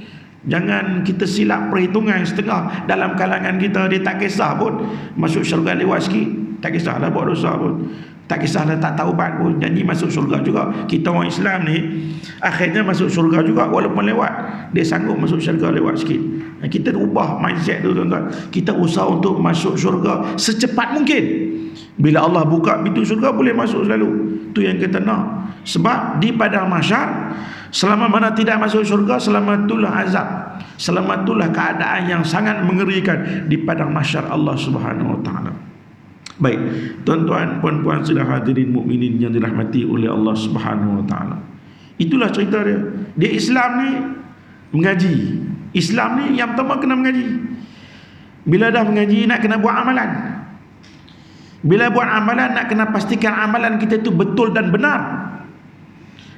Jangan kita silap perhitungan setengah dalam kalangan kita, dia tak kisah pun masuk syurga lewat sikit, tak kisahlah buat dosa pun, tak kisahlah tak taubat pun, janji masuk syurga juga. Kita orang Islam ni akhirnya masuk syurga juga walaupun lewat. Dia sanggup masuk syurga lewat sikit. Kita ubah mindset tu, tuan-tuan. Kita usaha untuk masuk syurga secepat mungkin. Bila Allah buka pintu syurga, boleh masuk selalu. Tu yang kita nak. Sebab di padang mahsyar, selama mana tidak masuk syurga, selama itulah azab, selama itulah keadaan yang sangat mengerikan di padang mahsyar Allah Subhanahu wa taala. Baik, tuan-tuan, puan-puan sudah hadirin mukminin yang dirahmati oleh Allah Subhanahu wa taala. Itulah cerita dia. Dia Islam ni mengaji. Islam ni yang pertama kena mengaji. Bila dah mengaji, nak kena buat amalan. Bila buat amalan, nak kena pastikan amalan kita itu betul dan benar.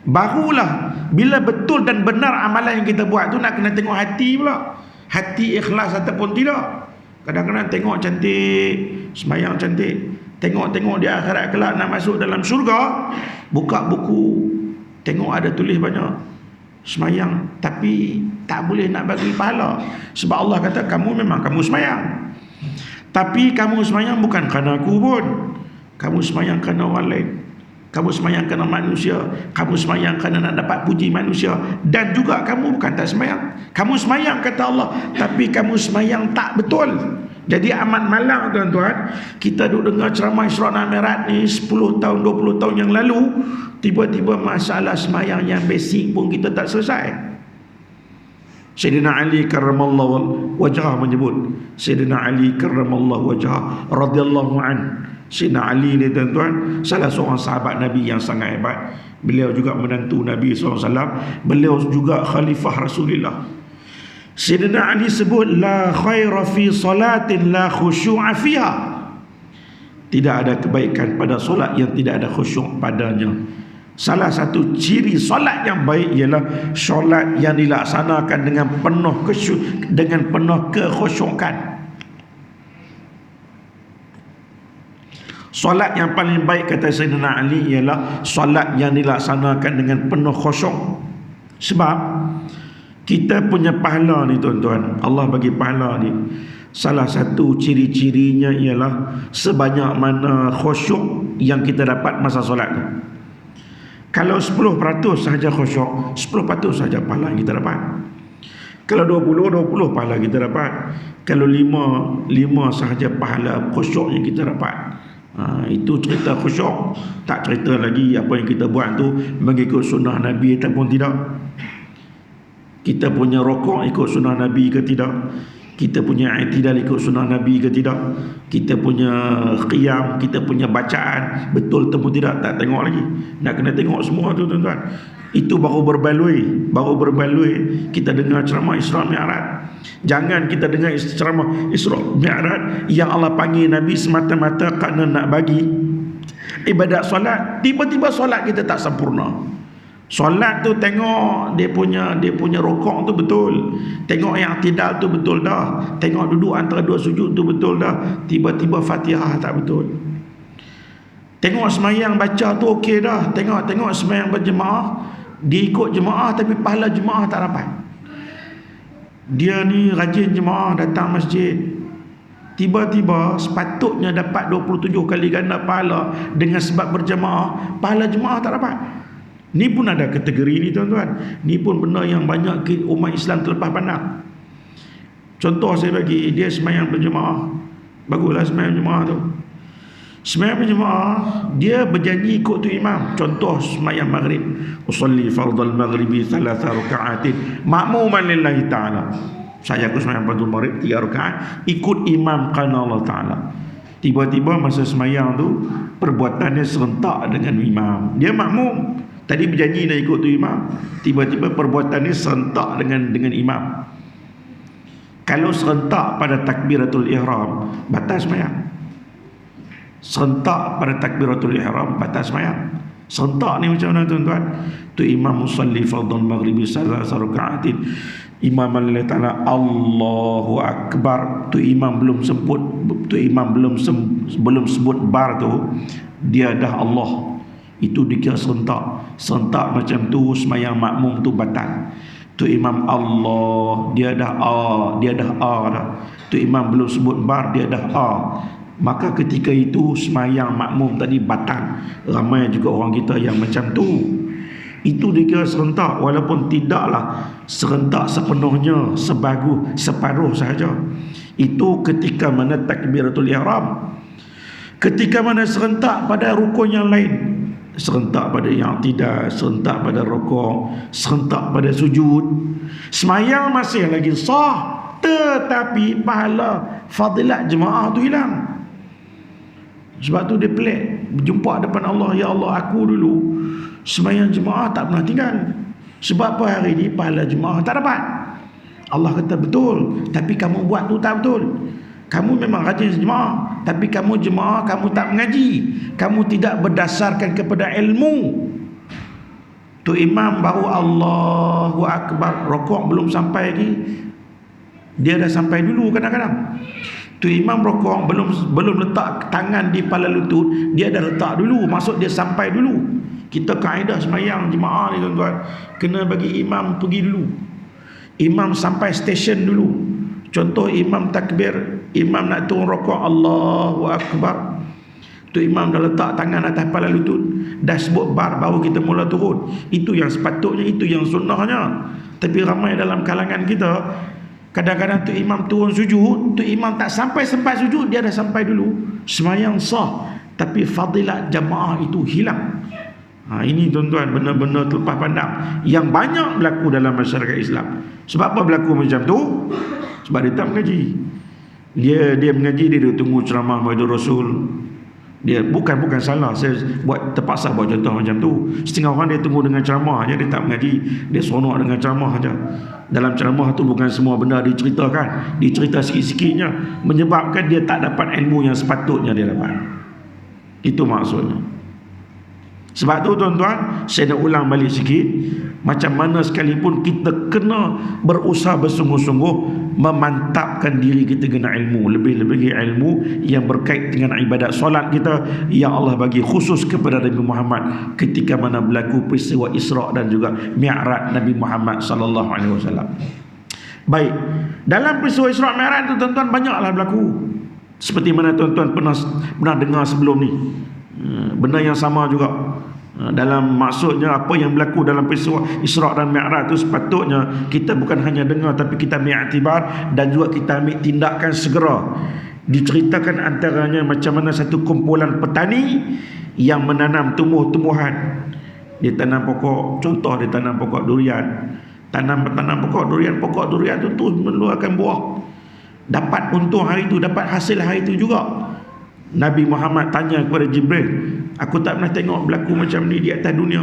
Barulah bila betul dan benar amalan yang kita buat tu, nak kena tengok hati pula. Hati ikhlas ataupun tidak. Kadang-kadang tengok cantik, sembahyang cantik, tengok-tengok di akhirat kelak nak masuk dalam syurga, buka buku, tengok ada tulis banyak sembahyang, tapi tak boleh nak bagi pahala. Sebab Allah kata kamu memang kamu sembahyang, tapi kamu sembahyang bukan kerana aku pun, kamu sembahyang kerana orang lain. Kamu sembahyang kerana manusia, kamu sembahyang kerana nak dapat puji manusia, dan juga kamu bukan tak sembahyang. Kamu sembahyang kata Allah, tapi kamu sembahyang tak betul. Jadi amat malang, tuan-tuan. Kita duduk dengar ceramah Isra dan Mi'raj ni 10 tahun, 20 tahun yang lalu, tiba-tiba masalah sembahyang yang basic pun kita tak selesai. Sayyidina Ali karramallahu wajhah menyebut, Sayyidina Ali karramallahu wajhah radhiyallahu an. Sayyidina Ali ni, tuan-tuan, salah seorang sahabat Nabi yang sangat hebat. Beliau juga menantu Nabi SAW. Beliau juga khalifah Rasulullah. Sayyidina Ali sebut, la khaira fi salatin la khusyu'a fiha. Tidak ada kebaikan pada solat yang tidak ada khusyuk padanya. Salah satu ciri solat yang baik ialah solat yang dilaksanakan dengan penuh kekhusyukan. Solat yang paling baik, kata Sayyidina Ali, ialah solat yang dilaksanakan dengan penuh khusyuk. Sebab kita punya pahala ni, tuan-tuan, Allah bagi pahala ni, salah satu ciri-cirinya ialah sebanyak mana khusyuk yang kita dapat masa solat tu. Kalau 10% sahaja khusyuk, 10% sahaja pahala yang kita dapat. Kalau 20 pahala kita dapat. Kalau 5 sahaja pahala khusyuk yang kita dapat. Itu cerita khusyuk. Tak cerita lagi apa yang kita buat tu mengikut sunnah Nabi ataupun tidak. Kita punya rokok ikut sunnah Nabi ke tidak, kita punya i'tidal ikut sunnah Nabi ke tidak, kita punya qiyam, kita punya bacaan betul ataupun tidak, tak tengok lagi. Nak kena tengok semua tu, tuan-tuan. Itu baru berbaloi kita dengar ceramah Isra Mi'raj. Jangan kita dengar ceramah Isra Mi'raj yang Allah panggil Nabi semata-mata kerana nak bagi ibadat solat, tiba-tiba solat kita tak sempurna. Solat tu tengok dia punya rokok tu betul, tengok yang i'tidal tu betul dah, tengok duduk antara dua sujud tu betul dah, tiba-tiba Fatihah tak betul. Tengok semayang baca tu okey dah, tengok semayang berjemaah, dia ikut jemaah tapi pahala jemaah tak dapat. Dia ni rajin jemaah, datang masjid, tiba-tiba sepatutnya dapat 27 kali ganda pahala dengan sebab berjemaah, pahala jemaah tak dapat. Ni pun ada kategori ni, tuan-tuan. Ni pun benda yang banyak umat Islam terlepas pandang. Contoh saya bagi, dia semayang berjemaah, Baguslah sembahyang jemaah tu. Sembahyang berjemaah, dia berjanji ikut tu imam. Contoh sembahyang maghrib, usolli fardal maghribi 3 raka'atin ma'muman lillahi ta'ala. Saya aku sembahyang fardal maghrib 3 rakaat ikut imam kerana Allah Ta'ala. Tiba-tiba masa sembahyang tu perbuatannya serentak dengan imam. Dia makmum, tadi berjanji nak ikut tu imam, tiba-tiba perbuatannya serentak dengan imam. Kalau serentak pada takbiratul ihram, batal sembahyang. Serentak pada takbiratul ihram, batal sembahyang. Serentak ni macam mana tuan-tuan? Tu imam musalli fardhu maghribi 3 raka'atin imam Allah Ta'ala Allahu Akbar. Tu imam belum sebut, belum sebut bar tu, dia dah Allah. Itu dikira serentak. Serentak macam tu sembahyang makmum tu batal. Tu imam Allah, dia dah dah. Tu imam belum sebut bar, dia dah maka ketika itu sembahyang makmum tadi batal. Ramai juga orang kita yang macam tu. Itu dikira serentak, walaupun tidaklah serentak sepenuhnya, separuh sahaja. Itu ketika mana takbiratul ihram. Ketika mana serentak pada rukun yang lain, serentak pada yang tidak, serentak pada rukuk, serentak pada sujud, sembahyang masih lagi sah, tetapi pahala fadilat jemaah tu hilang. Sebab tu dia pelik berjumpa depan Allah. Ya Allah, aku dulu sembahyang jemaah tak pernah tinggal. Sebab apa hari ni pahala jemaah tak dapat? Allah kata betul, tapi kamu buat tu tak betul. Kamu memang rajin jemaah, tapi kamu jemaah kamu tak mengaji. Kamu tidak berdasarkan kepada ilmu. Tu imam baru Allahu Akbar, rokok belum sampai lagi, dia dah sampai dulu kadang-kadang. Tu imam rokok belum letak tangan di kepala lutut, dia dah letak dulu, maksud dia sampai dulu. Kita kaedah sembahyang jemaah ni tuan-tuan, kena bagi imam pergi dulu. Imam sampai stesen dulu. Contoh imam takbir, imam nak turun rokok Allahu Akbar, tu imam dah letak tangan atas kepala lutut, dah sebut bar, baru kita mula turun. Itu yang sepatutnya, itu yang sunnahnya. Tapi ramai dalam kalangan kita, kadang-kadang tu imam turun sujud, tu imam tak sampai sempat sujud, dia dah sampai dulu. Sembahyang sah, tapi fadilat jamaah itu hilang. Ini tuan-tuan benar-benar terlepas pandang yang banyak berlaku dalam masyarakat Islam. Sebab apa berlaku macam tu? Sebab dia tak mengaji. Dia mengaji, dia tunggu ceramah Maulid Rasul. Dia bukan salah, saya terpaksa buat contoh macam tu. Setengah orang dia tunggu dengan ceramah aja, dia tak mengaji, dia seronok dengan ceramah aja. Dalam ceramah tu bukan semua benda diceritakan, dicerita sikit-sikitnya, menyebabkan dia tak dapat ilmu yang sepatutnya dia dapat. Itu maksudnya. Sebab tu tuan-tuan, saya nak ulang balik sikit, macam mana sekalipun kita kena berusaha bersungguh-sungguh memantapkan diri kita dengan ilmu, lebih-lebih ilmu yang berkait dengan ibadat solat kita yang Allah bagi khusus kepada Nabi Muhammad ketika mana berlaku peristiwa Isra' dan juga Mi'raj Nabi Muhammad sallallahu alaihi wasallam. Baik, dalam peristiwa Isra' Mi'raj tu tuan-tuan banyaklah berlaku. Seperti mana tuan-tuan pernah dengar sebelum ni. Benda yang sama juga. Dalam maksudnya apa yang berlaku dalam peristiwa Isra' dan Mi'raj itu sepatutnya kita bukan hanya dengar, tapi kita ambil iktibar dan juga kita ambil tindakan segera. Diceritakan antaranya macam mana satu kumpulan petani yang menanam tumbuh-tumbuhan. Dia tanam pokok, contoh dia tanam pokok durian. Tanam pokok durian itu terus mengeluarkan buah. Dapat untung hari itu, dapat hasil hari itu juga. Nabi Muhammad tanya kepada Jibril, aku tak pernah tengok berlaku macam ni di atas dunia.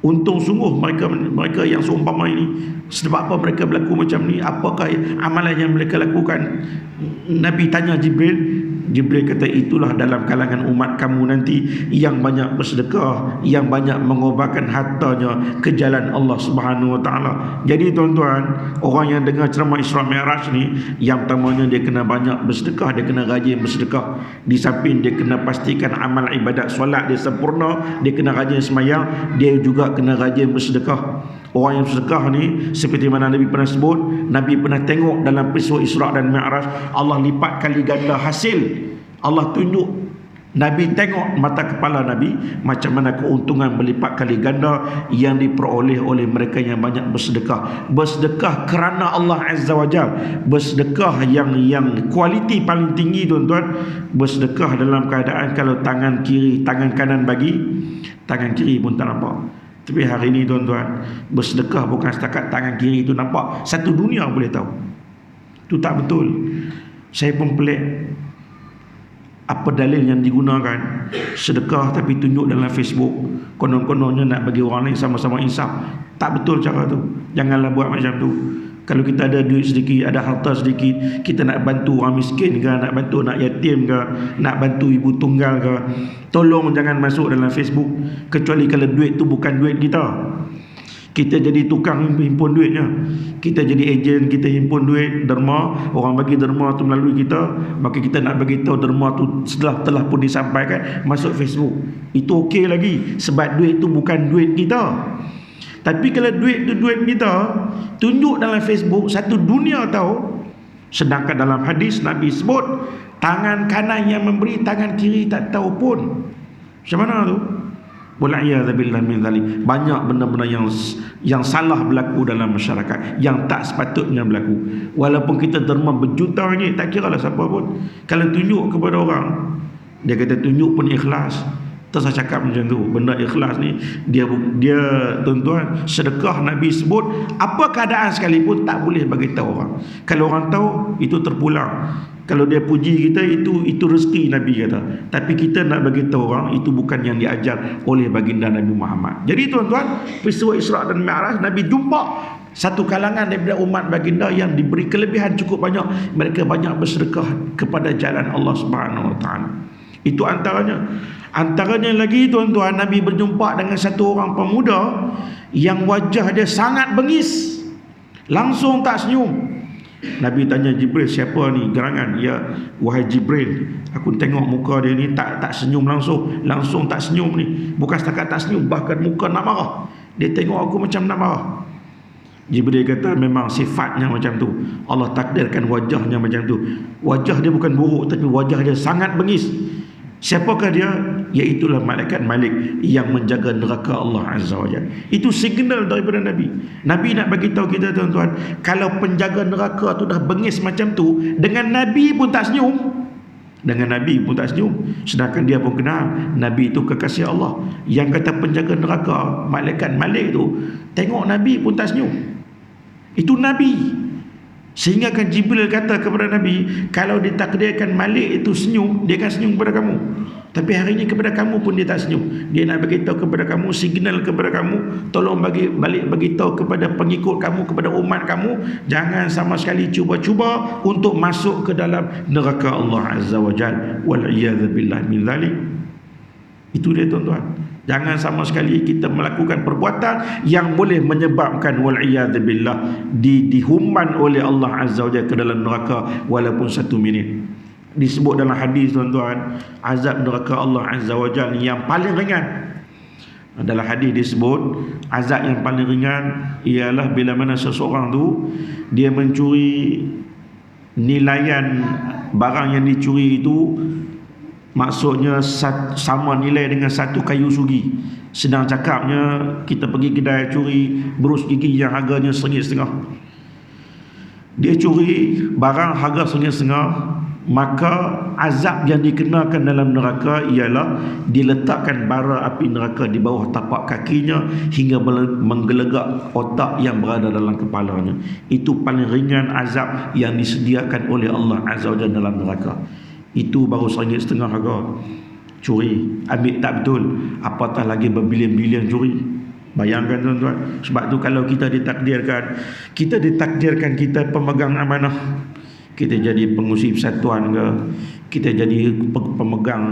Untung sungguh mereka yang seumpama ini. Sebab apa mereka berlaku macam ni? Apakah amalan yang mereka lakukan? Nabi tanya Jibril. Jibril kata, itulah dalam kalangan umat kamu nanti yang banyak bersedekah, yang banyak mengorbankan hartanya ke jalan Allah Subhanahu Wa Taala. Jadi tuan-tuan, orang yang dengar ceramah Isra' Mi'raj ni, yang pertamanya dia kena banyak bersedekah, dia kena rajin bersedekah. Di samping dia kena pastikan amal ibadat solat dia sempurna, dia kena rajin sembahyang, dia juga kena rajin bersedekah. Orang yang bersedekah ni, seperti mana Nabi pernah sebut, Nabi pernah tengok dalam peristiwa Isra' dan Mi'raj, Allah lipat kali ganda hasil. Allah tunjuk Nabi tengok mata kepala Nabi macam mana keuntungan berlipat kali ganda yang diperoleh oleh mereka yang banyak bersedekah. Bersedekah kerana Allah Azza wa Jalla. Bersedekah yang kualiti paling tinggi tuan-tuan. Bersedekah dalam keadaan kalau tangan kiri, tangan kanan bagi, tangan kiri pun tak nampak. Tapi hari ini tuan-tuan, bersedekah bukan setakat tangan kiri itu nampak, satu dunia boleh tahu. Itu tak betul. Saya pun pelik apa dalil yang digunakan. Sedekah tapi tunjuk dalam Facebook, konon-kononnya nak bagi orang lain sama-sama insaf. Tak betul cara tu. Janganlah buat macam tu. Kalau kita ada duit sedikit, ada harta sedikit, kita nak bantu orang miskin ke, nak bantu anak yatim ke, nak bantu ibu tunggal ke, tolong jangan masuk dalam Facebook. Kecuali kalau duit tu bukan duit kita. Kita jadi tukang himpun duitnya. Kita jadi ejen, kita himpun duit, derma, orang bagi derma tu melalui kita, maka kita nak bagi tahu derma tu telah pun disampaikan, masuk Facebook. Itu okey lagi sebab duit tu bukan duit kita. Tapi kalau duit tu duit kita, tunjuk dalam Facebook, satu dunia tahu. Sedangkan dalam hadis Nabi sebut, tangan kanan yang memberi, tangan kiri tak tahu pun. Macam mana tu? Wal'iyadzubillah min dzalik. Banyak benda-benda yang salah berlaku dalam masyarakat, yang tak sepatutnya berlaku. Walaupun kita derma berjuta ringgit, tak kira lah siapa pun. Kalau tunjuk kepada orang, dia kata tunjuk pun ikhlas. Terus saya cakap macam tu, benda ikhlas ni dia tuan-tuan, sedekah Nabi sebut apa keadaan sekalipun tak boleh bagi tahu orang. Kalau orang tahu itu terpulang. Kalau dia puji kita, itu rezeki Nabi kata. Tapi kita nak bagi tahu orang, itu bukan yang diajar oleh baginda Nabi Muhammad. Jadi tuan-tuan, peristiwa Isra' dan Mi'raj, Nabi jumpa satu kalangan daripada umat baginda yang diberi kelebihan cukup banyak. Mereka banyak bersedekah kepada jalan Allah Subhanahu Wa Taala. Itu antaranya. Antaranya lagi tuan-tuan, Nabi berjumpa dengan satu orang pemuda yang wajah dia sangat bengis, langsung tak senyum. Nabi tanya Jibril, siapa ni gerangan? Ya, wahai Jibril, aku tengok muka dia ni tak senyum langsung tak senyum ni. Bukan setakat tak senyum, bahkan muka nak marah. Dia tengok aku macam nak marah. Jibril kata memang sifatnya macam tu. Allah takdirkan wajahnya macam tu. Wajah dia bukan buruk, tapi wajah dia sangat bengis. Siapakah dia? Iaitulah malaikat Malik yang menjaga neraka Allah Azza wa Jalla. Itu signal daripada Nabi. Nabi nak bagi tahu kita tuan-tuan, kalau penjaga neraka tu dah bengis macam tu, dengan Nabi pun tak senyum. Dengan Nabi pun tak senyum. Sedangkan dia pun kenal Nabi itu kekasih Allah. Yang kata penjaga neraka, malaikat Malik tu, tengok Nabi pun tak senyum. Itu Nabi. Sehingga kan Jibril kata kepada Nabi, kalau ditakdirkan Malik itu senyum, dia akan senyum kepada kamu. Tapi hari ini kepada kamu pun dia tak senyum. Dia nak bagi tahu kepada kamu, signal kepada kamu, tolong bagi tahu kepada pengikut kamu, kepada umat kamu, jangan sama sekali cuba-cuba untuk masuk ke dalam neraka Allah Azza wa Jalla. Wal'iyadzubillah min dzalik. Itu dia tuan-tuan. Jangan sama sekali kita melakukan perbuatan yang boleh menyebabkan wal'iyadzubillah dihumban oleh Allah Azza wa Jalla ke dalam neraka walaupun 1 minit. Disebut dalam hadis tuan-tuan, azab neraka Allah Azza wa Jalla yang paling ringan. Dalam hadis disebut azab yang paling ringan ialah bila mana seseorang tu dia mencuri nilaian barang yang dicuri itu, maksudnya sama nilai dengan satu kayu sugi. Senang cakapnya, kita pergi kedai curi berus gigi yang harganya RM1.50. Dia curi barang harga RM1.50, maka azab yang dikenakan dalam neraka ialah diletakkan bara api neraka di bawah tapak kakinya hingga menggelegak otak yang berada dalam kepalanya. Itu paling ringan azab yang disediakan oleh Allah Azza wa Jalla dalam neraka. Itu baru RM1.50 harga. Curi, ambil tak betul, apatah lagi berbilion-bilion curi. Bayangkan tuan-tuan. Sebab tu kalau kita ditakdirkan kita pemegang amanah, kita jadi pengurusi persatuan ke, kita jadi pemegang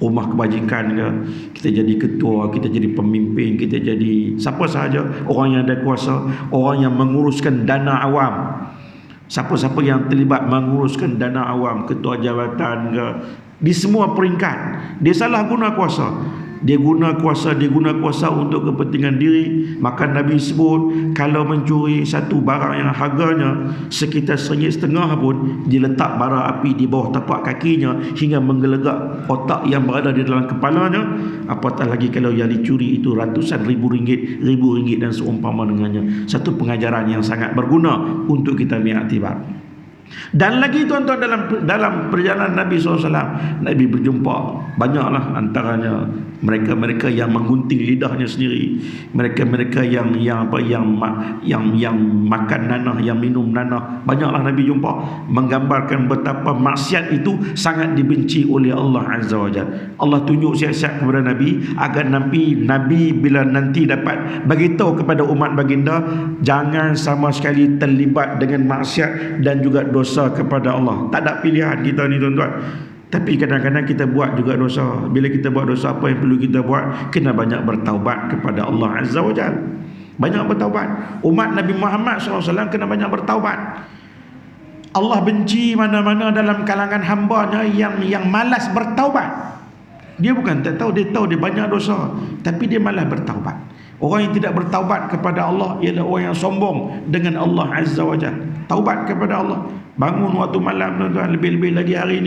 rumah kebajikan ke, kita jadi ketua, kita jadi pemimpin, kita jadi siapa sahaja, orang yang ada kuasa, orang yang menguruskan dana awam. Siapa-siapa yang terlibat menguruskan dana awam, ketua jabatan ke, di semua peringkat, dia salah guna kuasa, dia guna kuasa untuk kepentingan diri. Maka Nabi sebut, kalau mencuri satu barang yang harganya sekitar RM1.5 pun, dia letak bara api di bawah tapak kakinya hingga menggelegak otak yang berada di dalam kepalanya, apatah lagi kalau yang dicuri itu ratusan ribu ringgit dan seumpama dengannya. Satu pengajaran yang sangat berguna untuk kita mengiktibar. Dan lagi tuan-tuan, dalam perjalanan Nabi SAW, Nabi berjumpa banyaklah, antaranya mereka-mereka yang menggunting lidahnya sendiri, mereka-mereka yang makan nanah, yang minum nanah. Banyaklah Nabi jumpa, menggambarkan betapa maksiat itu sangat dibenci oleh Allah Azza wa Jalla. Allah tunjuk siap-siap kepada Nabi agar Nabi bila nanti dapat beritahu kepada umat baginda, jangan sama sekali terlibat dengan maksiat dan juga dosa kepada Allah. Tak ada pilihan kita ni tuan-tuan. Tapi kadang-kadang kita buat juga dosa. Bila kita buat dosa, apa yang perlu kita buat? Kena banyak bertaubat kepada Allah Azza wa Jalla. Banyak bertaubat. Umat Nabi Muhammad SAW kena banyak bertaubat. Allah benci mana-mana dalam kalangan hambanya yang malas bertaubat. Dia bukan tak tahu, dia tahu dia banyak dosa, tapi dia malas bertaubat. Orang yang tidak bertaubat kepada Allah ialah orang yang sombong dengan Allah Azza wa Jalla. Taubat kepada Allah. Bangun waktu malam tuan-tuan, lebih-lebih lagi hari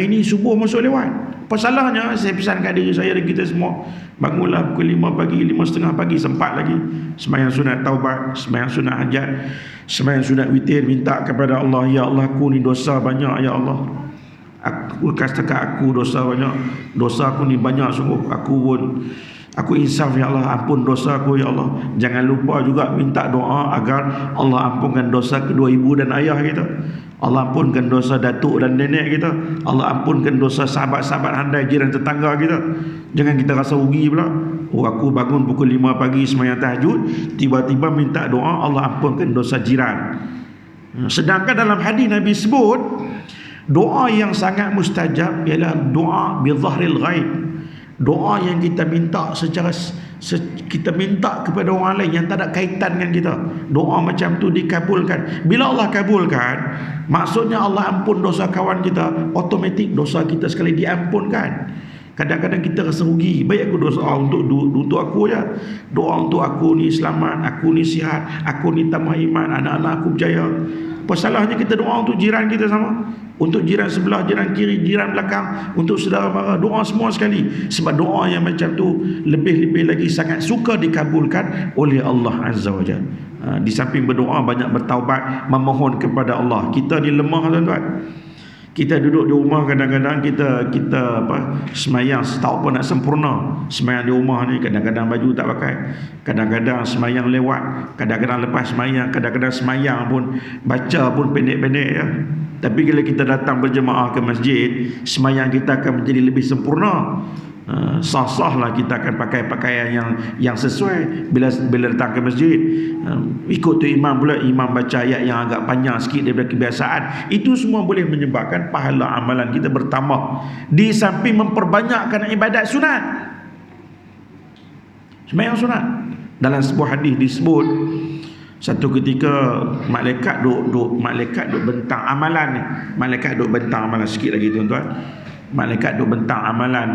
ini subuh masuk lewat. Apa salahnya saya pesankan diri saya dan kita semua, bangunlah pukul 5 pagi, 5.30 pagi, sempat lagi sembahyang sunat taubat, sembahyang sunat hajat, sembahyang sunat witir, minta kepada Allah, ya Allah, aku ni dosa banyak ya Allah. Aku katakan aku dosa banyak, dosa aku ni banyak sungguh. Aku insaf ya Allah, ampun dosa aku ya Allah. Jangan lupa juga minta doa agar Allah ampunkan dosa kedua ibu dan ayah kita. Allah ampunkan dosa datuk dan nenek kita. Allah ampunkan dosa sahabat-sahabat handai, jiran tetangga kita. Jangan kita rasa rugi pula. Oh, aku bangun pukul 5 pagi sembahyang tahajud, tiba-tiba minta doa Allah ampunkan dosa jiran. Sedangkan dalam hadis Nabi sebut, doa yang sangat mustajab ialah doa bi dhahril ghaib. Doa yang kita minta kita minta kepada orang lain yang tak ada kaitan dengan kita. Doa macam tu dikabulkan. Bila Allah kabulkan, maksudnya Allah ampun dosa kawan kita, automatik dosa kita sekali diampunkan. Kadang-kadang kita rasa rugi, baik aku doa untuk aku ya. Doa untuk aku ni selamat, aku ni sihat, aku ni tambah iman, anak-anak aku berjaya. Apa salahnya kita doa untuk jiran kita sama? Untuk jiran sebelah, jiran kiri, jiran belakang, untuk saudara mara, doa semua sekali. Sebab doa yang macam tu lebih-lebih lagi sangat suka dikabulkan oleh Allah Azza wa Jalla. Di samping berdoa, banyak bertaubat, memohon kepada Allah. Kita ni lemah tuan-tuan. Kita duduk di rumah, kadang-kadang kita semayang setahu pun nak sempurna. Semayang di rumah ni kadang-kadang baju tak pakai, kadang-kadang semayang lewat, kadang-kadang lepas semayang, kadang-kadang semayang pun baca pun pendek-pendek ya. Tapi bila kita datang berjemaah ke masjid, semayang kita akan menjadi lebih sempurna. Sah-sahlah kita akan pakai pakaian yang sesuai bila datang ke masjid. Ikut tu imam pula, imam baca ayat yang agak panjang sikit daripada kebiasaan. Itu semua boleh menyebabkan pahala amalan kita bertambah, di samping memperbanyakkan ibadat sunat. Sembahyang sunat, dalam sebuah hadis disebut, satu ketika malaikat duk bentang amalan ni. Malaikat duk bentang amalan sikit lagi tuan-tuan. Malaikat duk bentang amalan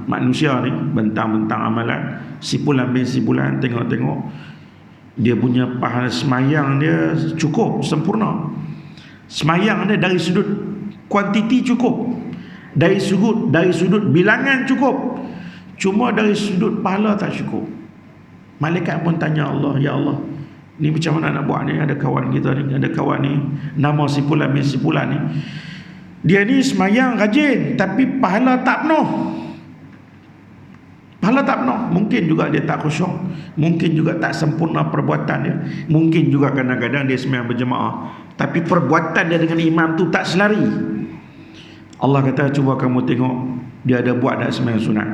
manusia ni, bentang-bentang amalan, sipulan bin sipulan, tengok-tengok dia punya pahala semayang dia cukup sempurna. Semayang dia dari sudut kuantiti cukup, dari sudut bilangan cukup, cuma dari sudut pahala tak cukup. Malaikat pun tanya Allah, ya Allah, ni macam mana nak buat ni? Ada kawan kita ni, ada kawan ni nama sipulan bin sipulan ni, dia ni semayang rajin tapi pahala tak penuh. Pahala tak penuh. Mungkin juga dia tak khusyuk, mungkin juga tak sempurna perbuatan dia, mungkin juga kadang-kadang dia semayang berjemaah tapi perbuatan dia dengan imam tu tak selari. Allah kata, cuba kamu tengok dia ada buat tak semayang sunat.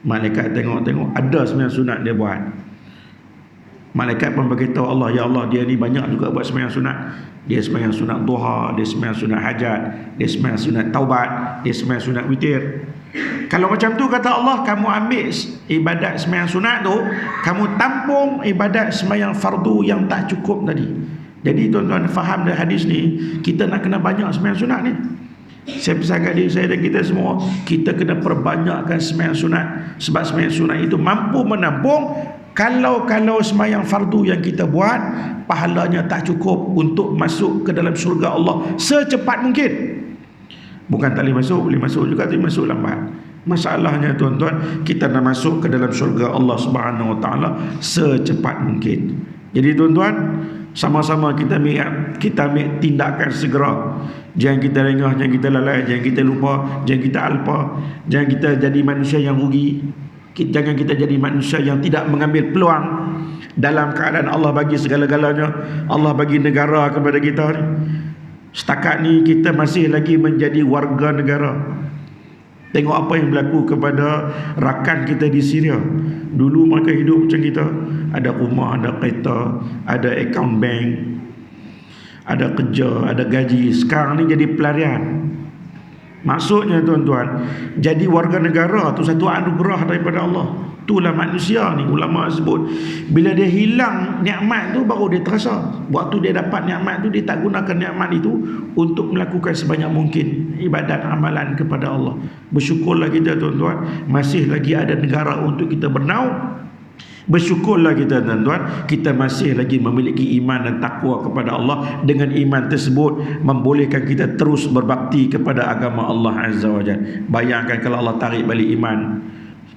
Malaikat tengok-tengok, ada semayang sunat dia buat. Malaikat pun beritahu Allah, ya Allah, dia ni banyak juga buat semayang sunat. Dia semayang sunat duha, dia semayang sunat hajat, dia semayang sunat taubat, dia semayang sunat witir. Kalau macam tu kata Allah, kamu ambil ibadat semayang sunat tu, kamu tampung ibadat semayang fardu yang tak cukup tadi. Jadi tuan-tuan faham dari hadis ni, kita nak kena banyak semayang sunat ni. Saya pesan kat diri saya dan kita semua, kita kena perbanyakkan sembahyang sunat. Sebab sembahyang sunat itu mampu menampung kalau sembahyang fardu yang kita buat pahalanya tak cukup untuk masuk ke dalam syurga Allah secepat mungkin. Bukan tak boleh masuk juga, tapi masuk lambat. Masalahnya tuan-tuan, kita nak masuk ke dalam syurga Allah Subhanahu Wa Taala secepat mungkin. Jadi tuan-tuan, sama-sama kita ambil tindakan segera. Jangan kita lengah, jangan kita lalai, jangan kita lupa, jangan kita alpa, jangan kita jadi manusia yang rugi. Jangan kita jadi manusia yang tidak mengambil peluang dalam keadaan Allah bagi segala-galanya. Allah bagi negara kepada kita ni. Setakat ni kita masih lagi menjadi warga negara. Tengok apa yang berlaku kepada rakan kita di Syria. Dulu mereka hidup macam kita, ada rumah, ada kereta, ada akaun bank, ada kerja, ada gaji. Sekarang ni jadi pelarian. Maksudnya tuan-tuan, jadi warga negara tu satu anugerah daripada Allah. Itulah manusia ni, ulama sebut. Bila dia hilang nikmat tu baru dia terasa. Waktu dia dapat nikmat tu, dia tak gunakan nikmat itu untuk melakukan sebanyak mungkin ibadat amalan kepada Allah. Bersyukurlah kita tuan-tuan, masih lagi ada negara untuk kita bernaung. Bersyukurlah kita tuan-tuan, kita masih lagi memiliki iman dan takwa kepada Allah. Dengan iman tersebut membolehkan kita terus berbakti kepada agama Allah Azza wa Jalla. Bayangkan kalau Allah tarik balik iman,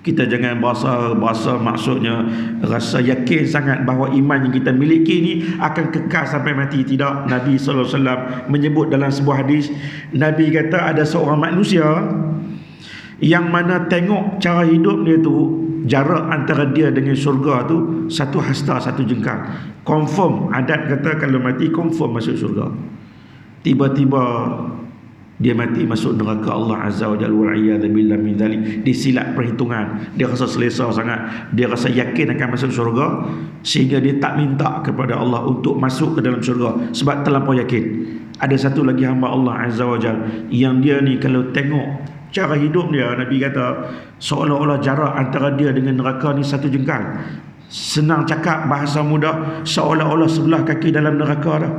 kita jangan berasa maksudnya rasa yakin sangat bahawa iman yang kita miliki ni akan kekal sampai mati. Tidak. Nabi SAW menyebut dalam sebuah hadis, Nabi kata ada seorang manusia yang mana tengok cara hidup dia tu, jarak antara dia dengan syurga tu satu hasta, satu jengkal. Confirm, adat kata kalau mati confirm masuk syurga. Tiba-tiba dia mati masuk neraka Allah Azza wa Jalla, wal-'iyadzu billah min dzalik. Disilat perhitungan, dia rasa selesa sangat, dia rasa yakin akan masuk syurga, sehingga dia tak minta kepada Allah untuk masuk ke dalam syurga sebab terlampau yakin. Ada satu lagi hamba Allah Azza wa Jalla yang dia ni kalau tengok cara hidup dia, Nabi kata seolah-olah jarak antara dia dengan neraka ni satu jengkal. Senang cakap, bahasa mudah, seolah-olah sebelah kaki dalam neraka dah.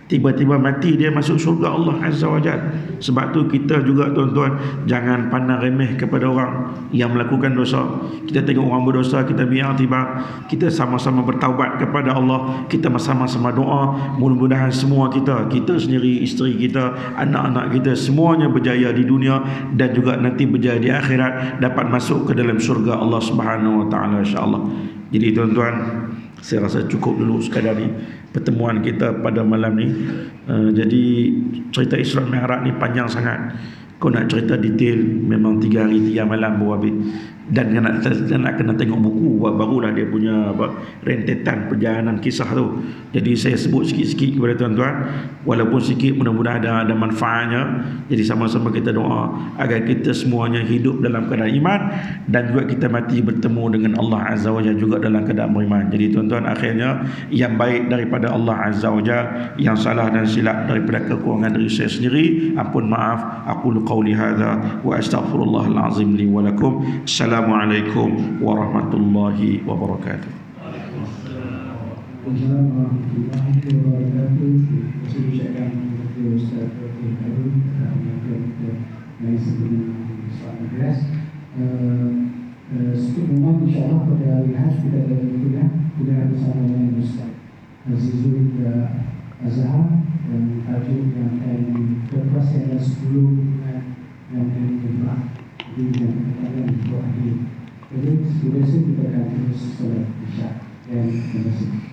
Tiba-tiba mati, dia masuk syurga Allah Azza wa Jalla. Sebab tu kita juga tuan-tuan, jangan pandang remeh kepada orang yang melakukan dosa. Kita tengok orang berdosa, kita biar tiba, kita sama-sama bertaubat kepada Allah. Kita sama-sama doa, mudah-mudahan semua kita sendiri, isteri kita, anak-anak kita, semuanya berjaya di dunia dan juga nanti berjaya di akhirat, dapat masuk ke dalam syurga Allah Subhanahu wa Ta'ala, insya-Allah. Jadi tuan-tuan, saya rasa cukup dulu sekadar ni pertemuan kita pada malam ni. Jadi cerita Isra Mi'raj ni panjang sangat. Kau nak cerita detail memang 3 hari 3 malam baru habis. Dan nak kena tengok buku barulah dia punya rentetan perjalanan kisah tu. Jadi saya sebut sikit-sikit kepada tuan-tuan, walaupun sikit, mudah-mudahan ada manfaatnya. Jadi sama-sama kita doa agar kita semuanya hidup dalam keadaan iman dan juga kita mati bertemu dengan Allah Azza wa Jalla juga dalam keadaan beriman. Jadi tuan-tuan, akhirnya yang baik daripada Allah Azza wa Jalla, yang salah dan silap daripada kekurangan diri saya sendiri, ampun maaf. Aqulu qawli hadza wa astaghfirullahal azim li wa lakum. Assalamualaikum warahmatullahi wabarakatuh. Assalamualaikum warahmatullahi wabarakatuh. Saya ucapkan kepada Ustaz Fatih Harun dari sebelum Isra Mi'raj. Memang insyaAllah pada hari Hajj kita ada kuliah bersama dengan Ustaz Azizul Azhar dan tajuk yang akan berkuasa adalah 10 bulan yang berjemaah. Jadi yang pertama untuk akhir. Jadi seterusnya kita akan terus solat Isya dan terima kasih.